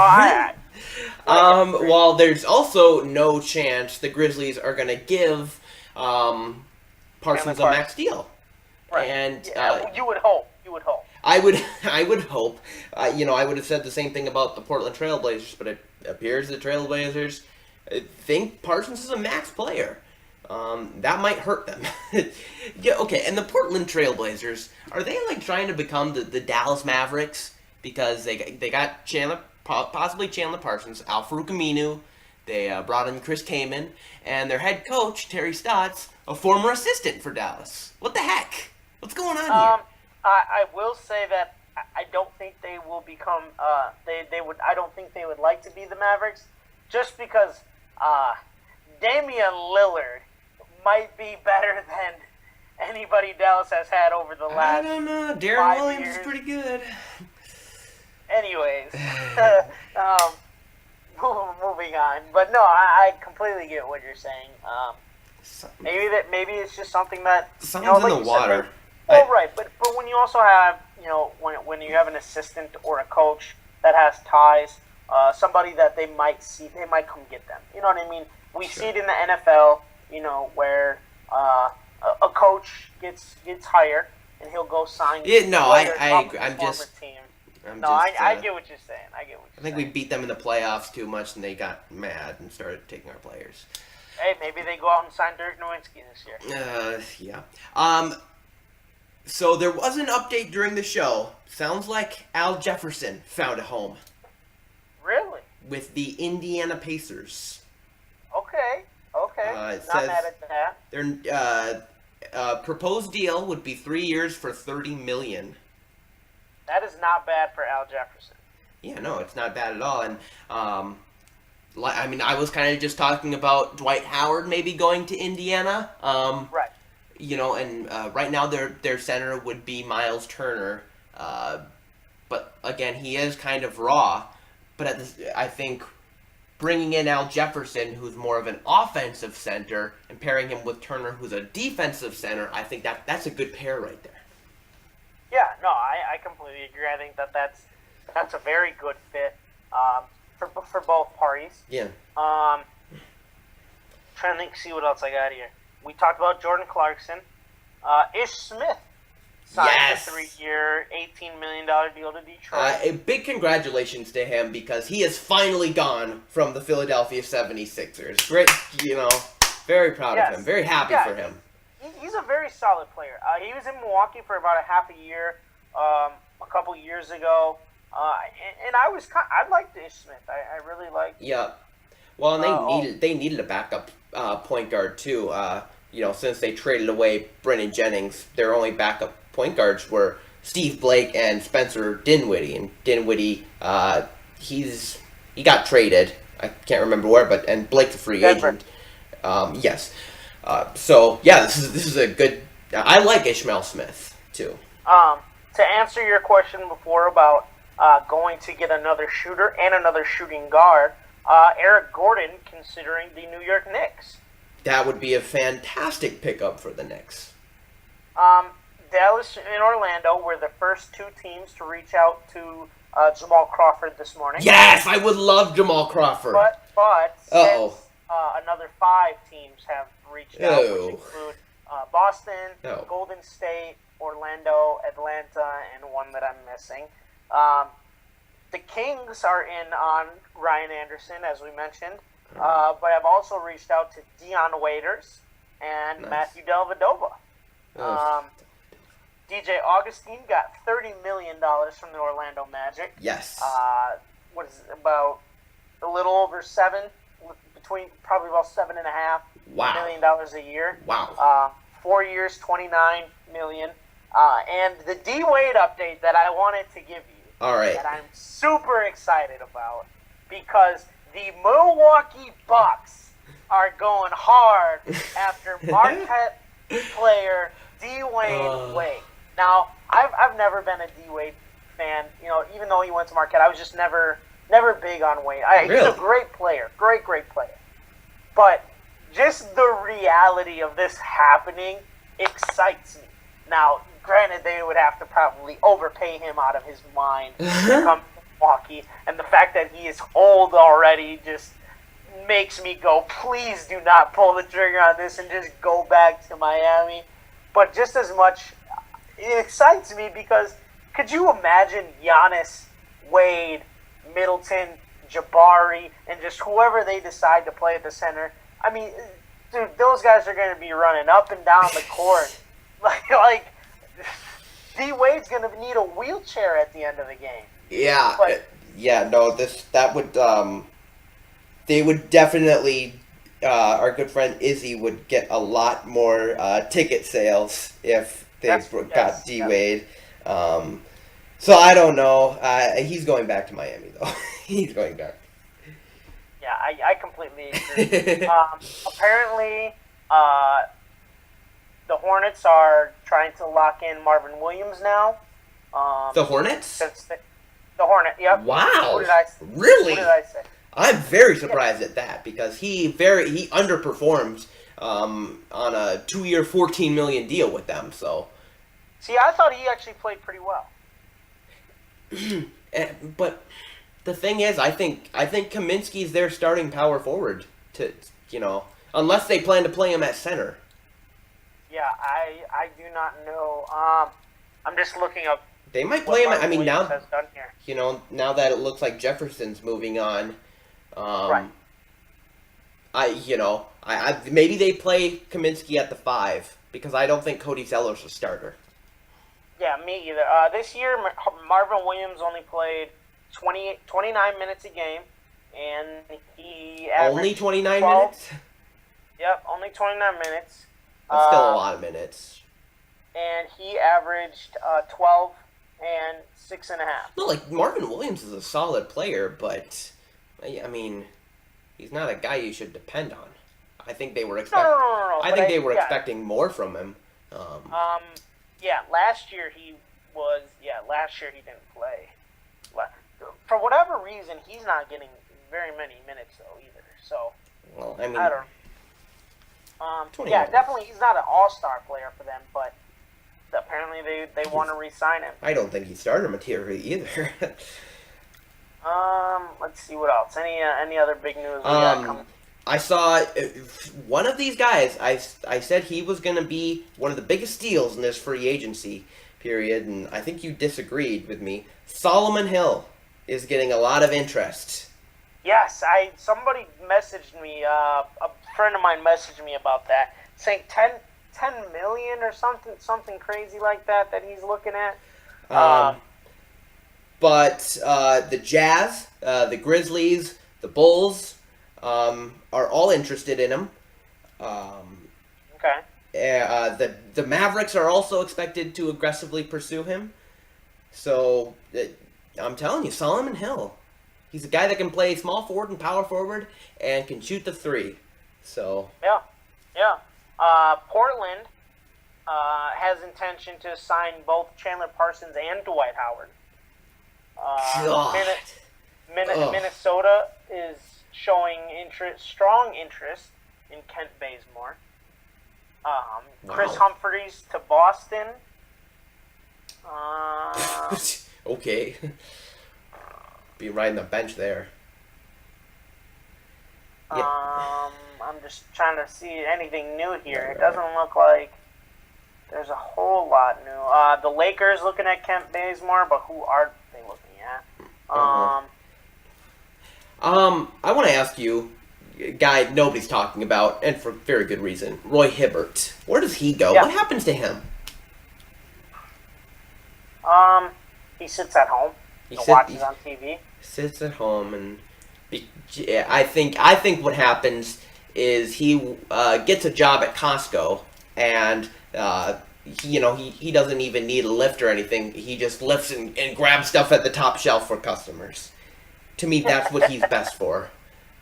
while there's also no chance the Grizzlies are going to give Parsons a max deal. Right. And you would hope. I would hope. I would have said the same thing about the Portland Trailblazers, but it appears the Trailblazers think Parsons is a max player. That might hurt them. Yeah, okay, and the Portland Trailblazers, are they trying to become the Dallas Mavericks? Because they got possibly Chandler Parsons, Al-Farouq Aminu, they brought in Chris Kaman, and their head coach, Terry Stotts, a former assistant for Dallas. What the heck? What's going on here? I will say that I don't think they will become. They would. I don't think they would like to be the Mavericks, just because Damian Lillard might be better than anybody Dallas has had over the last. I don't know. Darren Williams is pretty good. Anyways, moving on. But no, I completely get what you're saying. Maybe it's just something that something's in the water. Right, but when you also have when you have an assistant or a coach that has ties, somebody that they might come get them. You know what I mean? We see it in the NFL. Where a coach gets hired and he'll go sign. Yeah, no, I players agree. off his former team. I get what you're saying. I think we beat them in the playoffs too much, and they got mad and started taking our players. Hey, maybe they go out and sign Dirk Nowitzki this year. Yeah. So there was an update during the show. Sounds like Al Jefferson found a home. Really? With the Indiana Pacers. Okay. Not mad at that. Their proposed deal would be 3 years for $30 million. That is not bad for Al Jefferson. Yeah, no, it's not bad at all. And I was kind of just talking about Dwight Howard maybe going to Indiana. Right. Right now their center would be Miles Turner. But again, he is kind of raw. But I think bringing in Al Jefferson, who's more of an offensive center, and pairing him with Turner, who's a defensive center, I think that's a good pair right there. Yeah, no, I completely agree. I think that's a very good fit for both parties. Yeah. Trying to think, see what else I got here. We talked about Jordan Clarkson. Ish Smith signed a 3-year, $18 million deal to Detroit. A big congratulations to him because he is finally gone from the Philadelphia 76ers. Great, very proud of him. Very happy for him. He's a very solid player. He was in Milwaukee for about a half a year a couple years ago. And I liked Ish Smith. I really liked. Yeah. Well, and they needed a backup point guard too. Since they traded away Brennan Jennings, their only backup point guards were Steve Blake and Spencer Dinwiddie. And Dinwiddie, he got traded. I can't remember where, and Blake's a free agent. Yes. This is a good. I like Ishmael Smith too. To answer your question before about going to get another shooter and another shooting guard, Eric Gordon considering the New York Knicks. That would be a fantastic pickup for the Knicks. Dallas and Orlando were the first two teams to reach out to Jamal Crawford this morning. Yes, I would love Jamal Crawford. But since another 5 teams have reached out, which include Boston, Golden State, Orlando, Atlanta, and one that I'm missing. The Kings are in on Ryan Anderson, as we mentioned, but I've also reached out to Dion Waiters and Matthew Dellavedova. DJ Augustine got $30 million from the Orlando Magic. Yes. What is it, about a little over probably about $7.5 million a year. Wow. 4 years, $29 million. And the D Wade update that I wanted to give you. All right. That I'm super excited about because the Milwaukee Bucks are going hard after Marquette player Dwayne Wade. Now, I've never been a D Wade fan. Even though he went to Marquette, I was just never big on Wade. He's a great player, great player. But just the reality of this happening excites me. Now, granted, they would have to probably overpay him out of his mind to come to Milwaukee, and the fact that he is old already just makes me go, please do not pull the trigger on this and just go back to Miami. But just as much, it excites me because could you imagine Giannis, Wade, Middleton, Jabari, and just whoever they decide to play at the center? I mean, dude, those guys are going to be running up and down the court. Like D Wade's going to need a wheelchair at the end of the game. Yeah. They would definitely, our good friend Izzy would get a lot more ticket sales if they got D Wade. So I don't know. He's going back to Miami, though. He's going back. Yeah, I completely agree. Apparently, the Hornets are trying to lock in Marvin Williams now. The Hornets? The Hornet, yep. Wow. What did I say? Really? What did I say? I'm very surprised at that because he underperformed on a 2-year, $14 million deal with them. So, see, I thought he actually played pretty well. But the thing is, I think Kaminsky's their starting power forward. Unless they plan to play him at center. Yeah, I do not know. I'm just looking up. They might play him. I mean, now has done here. now that it looks like Jefferson's moving on, Right. I maybe they play Kaminsky at the 5 because I don't think Cody Zeller's a starter. Yeah, me either. This year, Marvin Williams only played 29 minutes a game, and he averaged Only 29 12 minutes? Yep, only 29 minutes. That's still a lot of minutes. And he averaged 12 and 6.5. No, like, Marvin Williams is a solid player, but, I mean, he's not a guy you should depend on. I think they were expecting. No. I think they were expecting more from him. Yeah, last year he was. Yeah, last year he didn't play. For whatever reason, he's not getting very many minutes though either. So. Well, I mean. I don't. Yeah, definitely he's not an all-star player for them, but apparently they want to re-sign him. I don't think he's starter material either. Let's see what else. Any other big news we got coming? I saw one of these guys. I said he was going to be one of the biggest steals in this free agency period, and I think you disagreed with me. Solomon Hill is getting a lot of interest. Yes, somebody messaged me. A friend of mine messaged me about that, saying 10 million or something crazy like that he's looking at. But the Jazz, the Grizzlies, the Bulls are all interested in him. Okay. The Mavericks are also expected to aggressively pursue him. So I'm telling you, Solomon Hill, he's a guy that can play small forward and power forward and can shoot the 3. So yeah. Portland has intention to sign both Chandler Parsons and Dwight Howard. Minnesota is showing strong interest in Kent Bazemore. Chris Humphries to Boston. Okay. Be riding the bench there. Yeah. I'm just trying to see anything new here. It doesn't look like there's a whole lot new. The Lakers looking at Kent Bazemore, but who are they looking at? I want to ask you, a guy nobody's talking about, and for very good reason, Roy Hibbert. Where does he go? Yeah. What happens to him? He sits at home. He watches on TV. Sits at home, and I think what happens is he gets a job at Costco, and he doesn't even need a lift or anything. He just lifts and grabs stuff at the top shelf for customers. To me, that's what he's best for.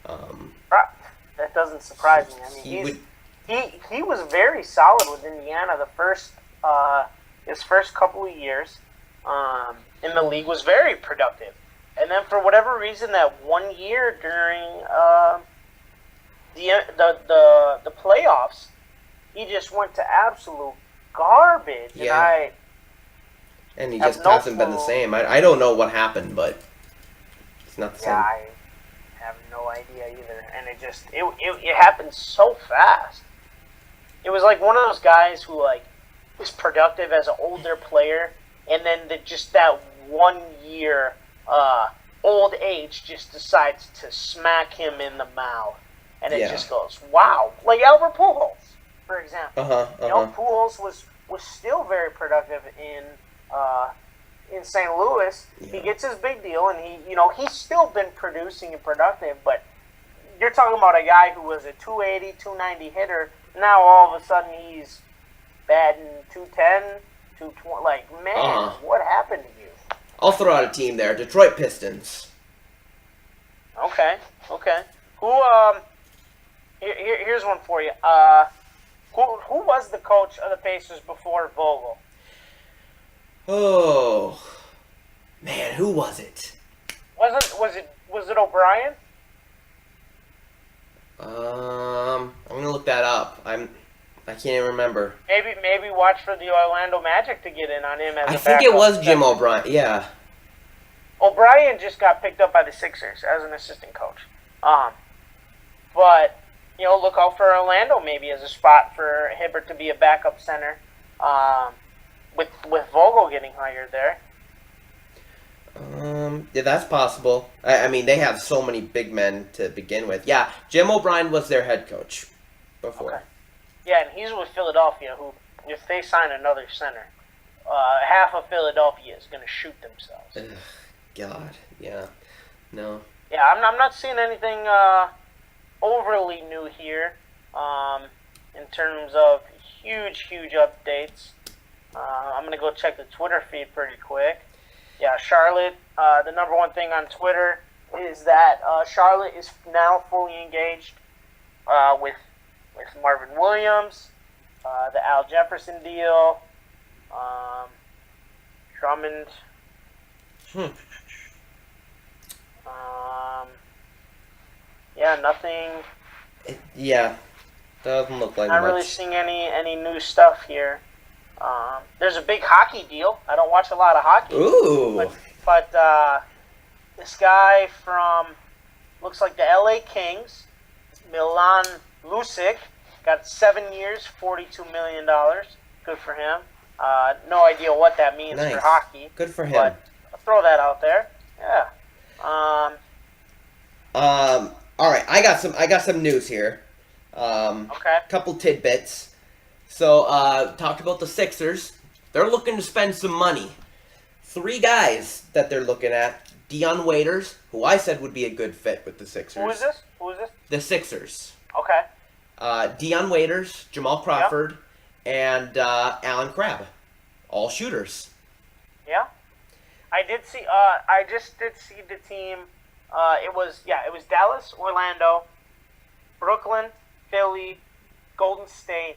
That doesn't surprise me. I mean, he was very solid with Indiana. His first couple of years in the league was very productive, and then for whatever reason, that 1 year during the playoffs, he just went to absolute garbage. Yeah. And he just hasn't been the same. I don't know what happened, but it's not the same. Yeah, I have no idea either. And it happened so fast. It was like one of those guys who was productive as an older player, and then just that 1 year old age just decides to smack him in the mouth, and it just goes wow. Like Albert Pujols, for example. Pujols was still very productive in St. Louis. Yeah. He gets his big deal, and he's still been producing and productive, but you're talking about a guy who was a 280, 290 hitter. Now all of a sudden he's batting 210, 220. Like, man, what happened to you? I'll throw out a team there. Detroit Pistons. Okay. Who? Here's one for you. Who was the coach of the Pacers before Vogel? Oh, man, who was it? Was it O'Brien? I'm gonna look that up. I can't even remember. Maybe watch for the Orlando Magic to get in on him as I think it was Jim O'Brien. Yeah. O'Brien just got picked up by the Sixers as an assistant coach. But look out for Orlando maybe as a spot for Hibbert to be a backup center. With Vogel getting getting hired there. Yeah, that's possible. I mean, they have so many big men to begin with. Yeah, Jim O'Brien was their head coach before. Okay. Yeah, and he's with Philadelphia, who, if they sign another center, half of Philadelphia is going to shoot themselves. Ugh, God, yeah. No. Yeah, I'm not seeing anything overly new here in terms of huge updates. I'm going to go check the Twitter feed pretty quick. Yeah, Charlotte, the number one thing on Twitter is that Charlotte is now fully engaged with Marvin Williams, the Al Jefferson deal, Drummond. Yeah, nothing. Yeah, doesn't look like Not much. really seeing any new stuff here. There's a big hockey deal. I don't watch a lot of hockey. Ooh. But this guy from, looks like the LA Kings, Milan Lucic, got 7 years, $42 million. Good for him. No idea what that means Nice. for hockey. Good for him. But I'll throw that out there. Yeah. All right, I got some news here. Okay. Couple tidbits. So, talked about the Sixers. They're looking to spend some money. 3 guys that they're looking at. Dion Waiters, who I said would be a good fit with the Sixers. Who is this? The Sixers. Okay. Dion Waiters, Jamal Crawford, and Alan Crabb. All shooters. Yeah. I just did see the team. It was Dallas, Orlando, Brooklyn, Philly, Golden State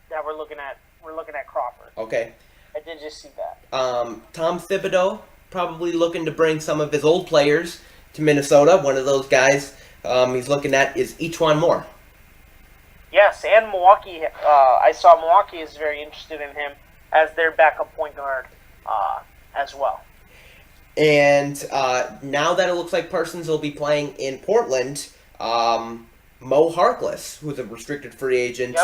that we're looking at Crawford. Okay. I did just see that. Tom Thibodeau probably looking to bring some of his old players to Minnesota. One of those guys he's looking at is E'Twaun Moore. Yes, and Milwaukee. I saw Milwaukee is very interested in him as their backup point guard as well. And now that it looks like Parsons will be playing in Portland, Mo Harkless, who's a restricted free agent,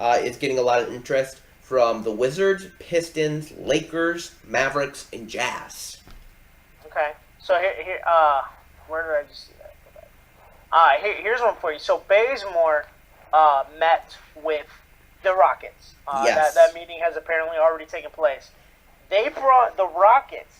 is getting a lot of interest from the Wizards, Pistons, Lakers, Mavericks, and Jazz. Okay, so here, where did I just see that? Here's one for you. So Bazemore met with the Rockets. Yes. That meeting has apparently already taken place. They brought the Rockets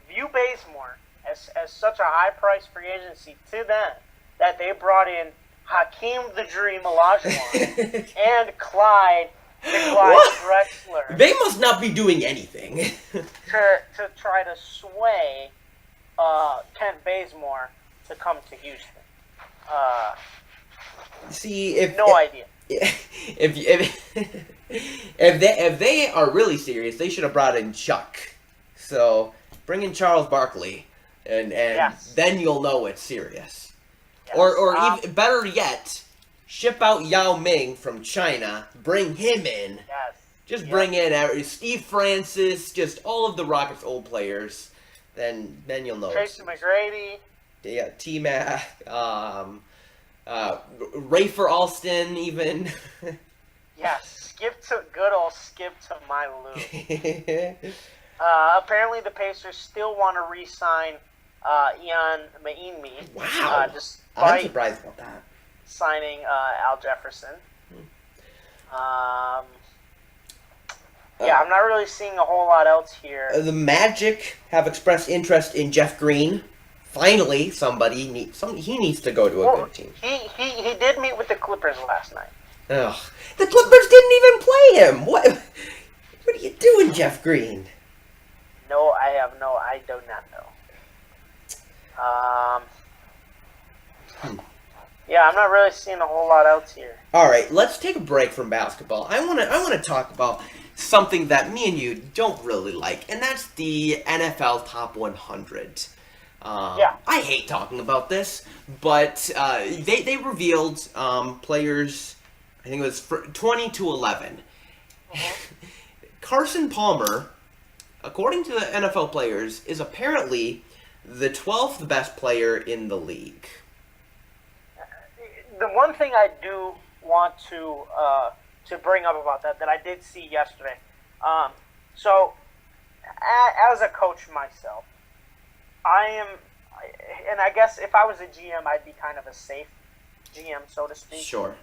view Bazemore as such a high-priced free agency to them that they brought in Hakeem the Dream Olajuwon and Clyde Drexler They must not be doing anything. to try to sway Kent Bazemore to come to Houston. See, if No idea. If they are really serious, they should have brought in Chuck. So bring in Charles Barkley, and Yes. then you'll know it's serious. Yes. Or even better yet, ship out Yao Ming from China, bring him in. Yes. Just bring in Steve Francis, just all of the Rockets' old players. Then you'll know. Tracy McGrady. Yeah, T-Mac, Rafer Alston, even. Yes. Good old Skip to my Lou. Apparently the Pacers still want to re-sign Ian Mahinmi. Wow. I'm Despite surprised about that. signing Al Jefferson. I'm not really seeing a whole lot else here. The Magic have expressed interest in Jeff Green. Finally, he needs to go to a good team. He did meet with the Clippers last night. Ugh. The Clippers didn't even play him. What are you doing, Jeff Green? No, I do not know. Yeah, I'm not really seeing a whole lot else here. All right, let's take a break from basketball. I want to talk about something that me and you don't really like, and that's the NFL Top 100. I hate talking about this, but they revealed players. I think it was 20 to 11. Carson Palmer, according to the NFL players, is apparently the 12th best player in the league. The one thing I do want to bring up about that I did see yesterday. So as a coach myself, and I guess if I was a GM, I'd be kind of a safe GM, so to speak. Sure.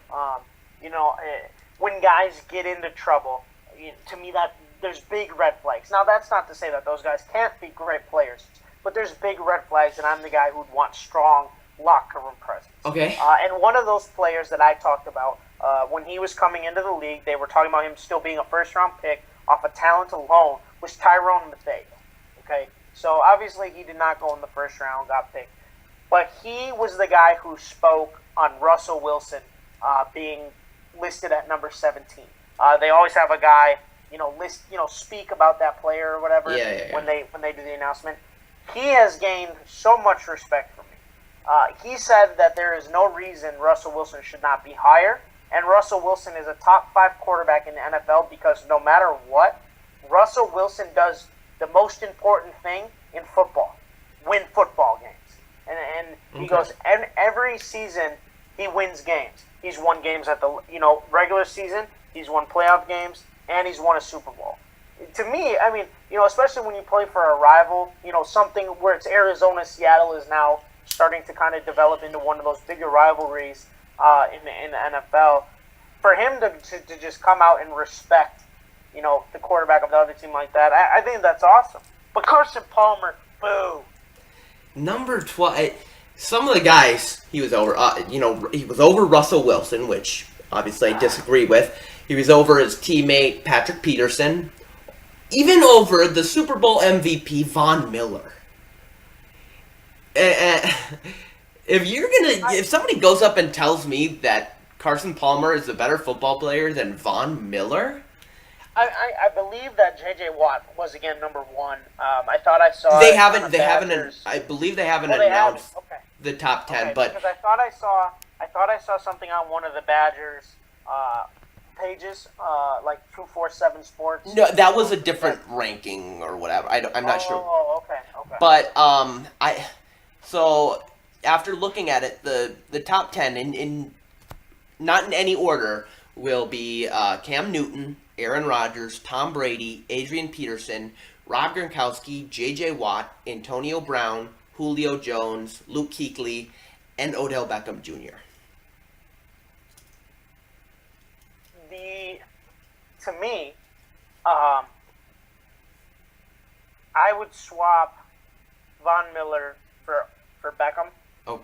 When guys get into trouble, to me that there's big red flags. Now that's not to say that those guys can't be great players, but there's big red flags, and I'm the guy who'd want strong locker room presence. Okay. And one of those players that I talked about when he was coming into the league, they were talking about him still being a first-round pick off of talent alone, was Tyrone Mathieu. Okay, so obviously he did not go in the first round, got picked, but he was the guy who spoke on Russell Wilson being listed at number 17. They always have a guy, speak about that player or whatever when they do the announcement. He has gained so much respect from me. He said that there is no reason Russell Wilson should not be higher, and Russell Wilson is a top 5 quarterback in the NFL because no matter what, Russell Wilson does the most important thing in football: win football games. And he goes, and every season he wins games. He's won games at the regular season. He's won playoff games, and he's won a Super Bowl. To me, I mean, especially when you play for a rival, something where it's Arizona, Seattle is now starting to kind of develop into one of those bigger rivalries in the NFL. For him to just come out and respect, the quarterback of the other team like that, I think that's awesome. But Carson Palmer, boo. Number 12. Some of the guys he was over, he was over Russell Wilson, which obviously I disagree with. He was over his teammate Patrick Peterson, even over the Super Bowl MVP Von Miller. If somebody goes up and tells me that Carson Palmer is a better football player than Von Miller, I believe that J.J. Watt was again number 1. I thought I saw. I believe they haven't announced the top 10, but because I thought I saw something on one of the Badgers pages, like 247 Sports. No, that was a different ranking or whatever. I'm not sure. Oh, okay. But so after looking at it, the top 10 in not in any order will be Cam Newton, Aaron Rodgers, Tom Brady, Adrian Peterson, Rob Gronkowski, J.J. Watt, Antonio Brown, Julio Jones, Luke Kuechly, and Odell Beckham Jr. To me, I would swap Von Miller for Beckham. Oh,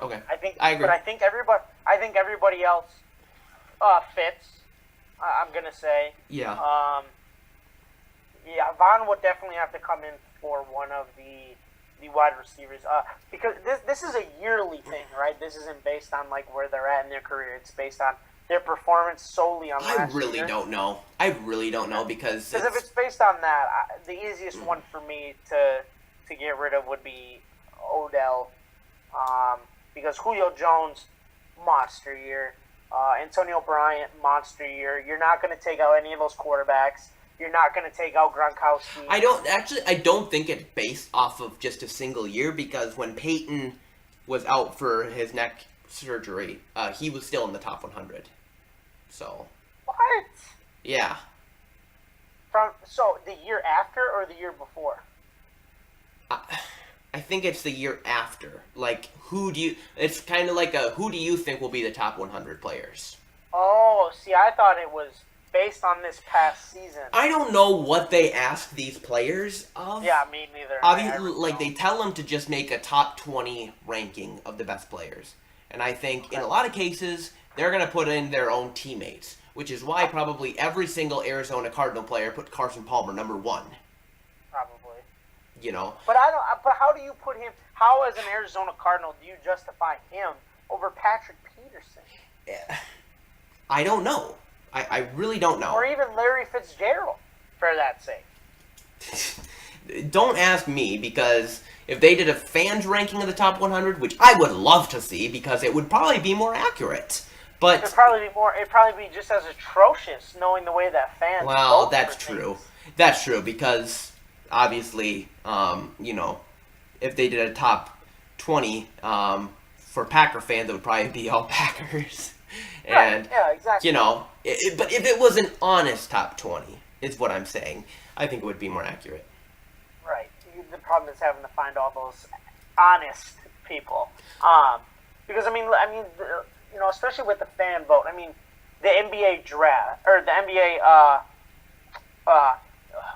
okay. I agree. But I think everybody else fits. I'm gonna say. Yeah. Von would definitely have to come in for one of the wide receivers. Because this is a yearly thing, right? This isn't based on like where they're at in their career. It's based on their performance solely on last year. I really don't know because if it's based on that, the easiest one for me to get rid of would be Odell, because Julio Jones, monster year. Antonio Bryant, monster year. You're not going to take out any of those quarterbacks. You're not going to take out Gronkowski. I don't think it's based off of just a single year, because when Peyton was out for his neck surgery, he was still in the top 100. So. What? Yeah. So the year after or the year before? I think it's the year after. Like, it's kind of like who do you think will be the top 100 players? Oh, see, I thought it was based on this past season. I don't know what they ask these players of. Yeah, me neither. Obviously, they tell them to just make a top 20 ranking of the best players. And I think in a lot of cases, they're going to put in their own teammates, which is why probably every single Arizona Cardinal player put Carson Palmer number 1. Probably. But But how do you put him? How, as an Arizona Cardinal, do you justify him over Patrick Peterson? Yeah, I don't know. I really don't know. Or even Larry Fitzgerald, for that sake. Don't ask me, because if they did a fans ranking of the top 100, which I would love to see, because it would probably be more accurate. But it'd probably be just as atrocious, knowing the way that fans. Well, that's true. That's true, because obviously, if they did a top 20 for Packer fans, it would probably be all Packers. And, yeah, exactly. But if it was an honest top 20, is what I'm saying, I think it would be more accurate. the problem is having to find all those honest people. Because especially with the fan vote. I mean, the NBA draft or the NBA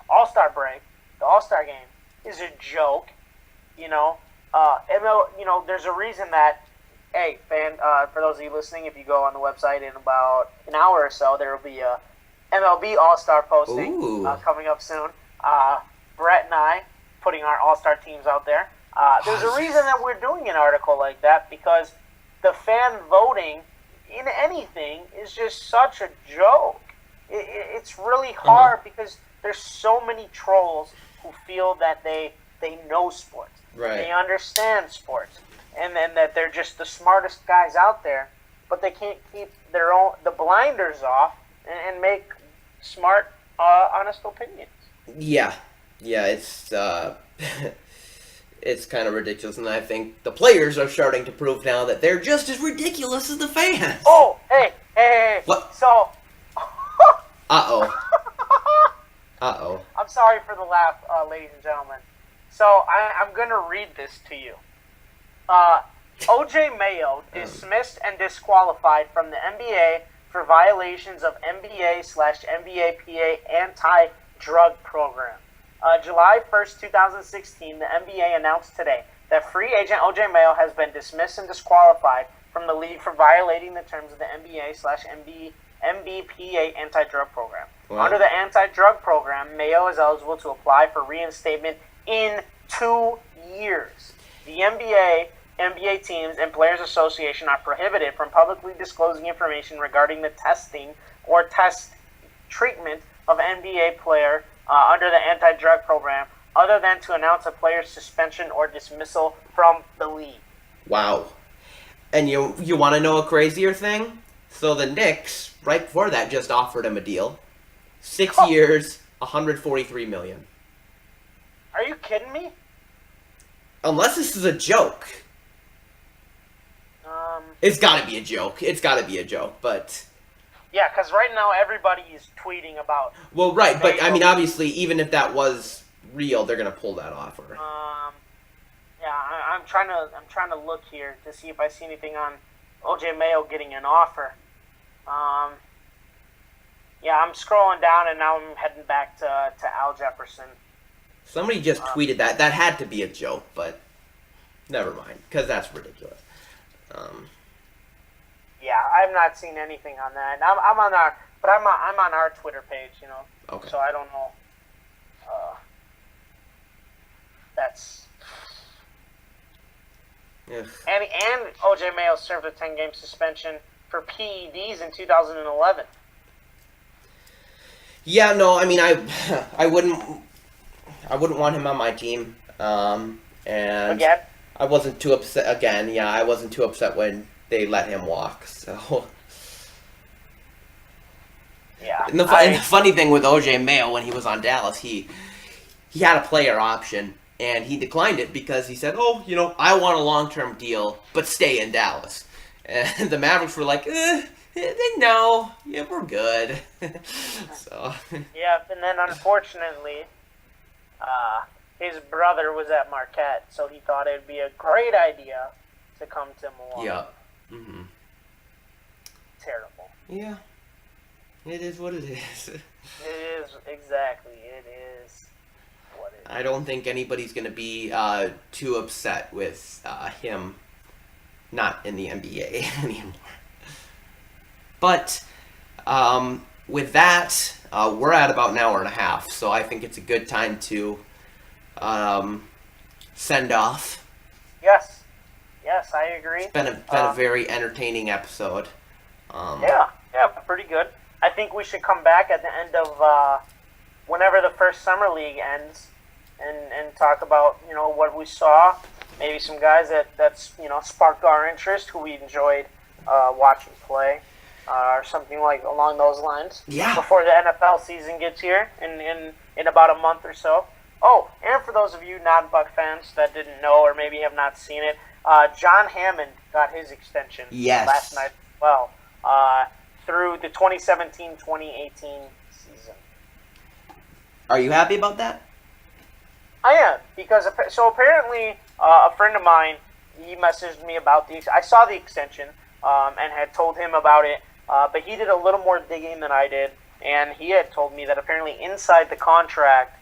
All-Star break, the All-Star game is a joke. There's a reason that. Hey, for those of you listening, if you go on the website in about an hour or so, there will be a MLB All-Star posting coming up soon. Brett and I putting our All-Star teams out there. There's a reason that we're doing an article like that, because the fan voting in anything is just such a joke. It's really hard because there's so many trolls who feel that they know sports. Right. They understand sports. And then that they're just the smartest guys out there, but they can't keep the blinders off and make smart, honest opinions. Yeah, it's it's kind of ridiculous, and I think the players are starting to prove now that they're just as ridiculous as the fans. Oh, hey! What? So, Uh-oh. I'm sorry for the laugh, ladies and gentlemen. So I'm gonna read this to you. O.J. Mayo dismissed and disqualified from the NBA for violations of NBA/NBAPA anti-drug program. July 1st, 2016, the NBA announced today that free agent O.J. Mayo has been dismissed and disqualified from the league for violating the terms of the NBA/NBAPA anti-drug program. Wow. Under the anti-drug program, Mayo is eligible to apply for reinstatement in 2 years. The NBA teams, and Players Association are prohibited from publicly disclosing information regarding the testing or test treatment of NBA player under the anti-drug program, other than to announce a player's suspension or dismissal from the league. Wow. And you want to know a crazier thing? So the Knicks, right before that, just offered him a deal. 6 years, $143 million. Are you kidding me? Unless this is a joke. It's got to be a joke. But... Yeah, because right now everybody is tweeting about... Well, right, but I mean, obviously, even if that was real, they're going to pull that offer. I'm trying to look here to see if I see anything on O.J. Mayo getting an offer. I'm scrolling down and now I'm heading back to Al Jefferson. Somebody just tweeted that. That had to be a joke, but never mind, because that's ridiculous. I've not seen anything on that. I'm on our Twitter page, Okay. So I don't know. That's... Ugh. And O.J. Mayo served a 10-game suspension for PEDs in 2011. Yeah, no, I mean, I wouldn't want him on my team. And Again? I wasn't too upset again. Yeah, I wasn't too upset when they let him walk. So. Yeah. And the funny thing with O.J. Mayo, when he was on Dallas, he had a player option, and he declined it because he said, I want a long-term deal, but stay in Dallas. And the Mavericks were like, no, yeah, we're good. So. Yeah, and then unfortunately, his brother was at Marquette, so he thought it would be a great idea to come to Milwaukee. Yeah. Mm-hmm. Terrible. Yeah. It is what it is. It is, exactly. It is what it is. I don't think anybody's going to be too upset with him not in the NBA anymore. But with that, we're at about an hour and a half, so I think it's a good time to send off. Yes, I agree. It's been a very entertaining episode. Yeah, pretty good. I think we should come back at the end of whenever the first summer league ends, and talk about what we saw, maybe some guys that sparked our interest, who we enjoyed watching play, or something like along those lines. Yeah. Before the NFL season gets here in about a month or so. Oh, and for those of you non-Buck fans that didn't know or maybe have not seen it, John Hammond got his extension last night as well, through the 2017-2018 season. Are you happy about that? I am, because apparently a friend of mine, he messaged me about I saw the extension and had told him about it, but he did a little more digging than I did, and he had told me that apparently inside the contract,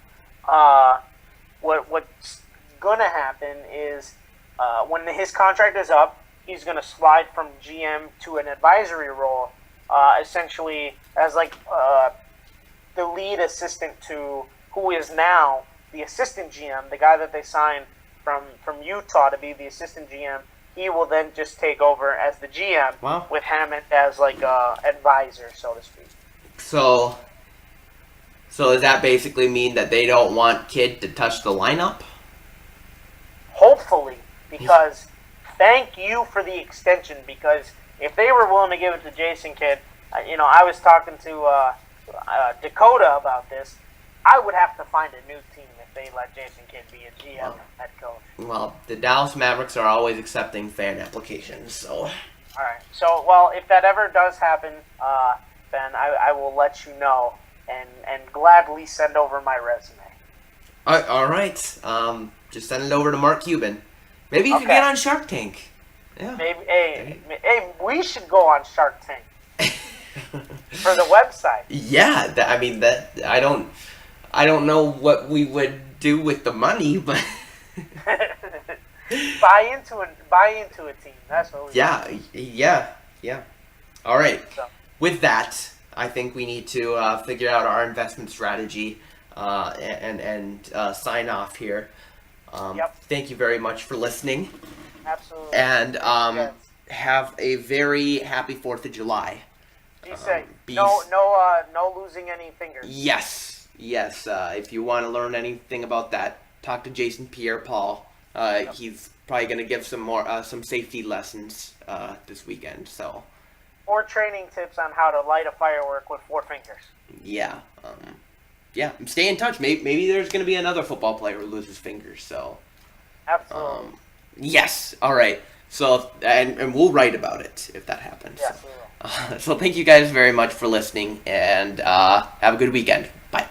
what's gonna happen is when his contract is up, he's gonna slide from GM to an advisory role, essentially as like the lead assistant to who is now the assistant GM, the guy that they signed from Utah to be the assistant GM. He will then just take over as the GM. Wow. With Hammond as like a advisor, so to speak. So does that basically mean that they don't want Kidd to touch the lineup? Hopefully, because thank you for the extension. Because if they were willing to give it to Jason Kidd, I was talking to Dakota about this. I would have to find a new team if they let Jason Kidd be a GM head coach. Well, the Dallas Mavericks are always accepting fan applications, so. All right. So, well, if that ever does happen, Ben, I will let you know and gladly send over my resume. All right. Just send it over to Mark Cuban. Maybe you could get on Shark Tank. Yeah. Maybe. Hey, we should go on Shark Tank for the website. Yeah. I don't know what we would do with the money, but buy into a team. That's what we yeah. All right. So. With that, I think we need to figure out our investment strategy and sign off here. Yep. Thank you very much for listening. Absolutely. And Yes. have a very happy 4th of July. Be safe. be No losing any fingers. Yes. If you want to learn anything about that, talk to Jason Pierre-Paul. He's probably going to give some safety lessons this weekend. So. Or training tips on how to light a firework with 4 fingers. Yeah. Stay in touch. Maybe there's going to be another football player who loses fingers. So. Absolutely. Yes. All right. So and we'll write about it if that happens. Yes, we will. So thank you guys very much for listening, and have a good weekend. Bye.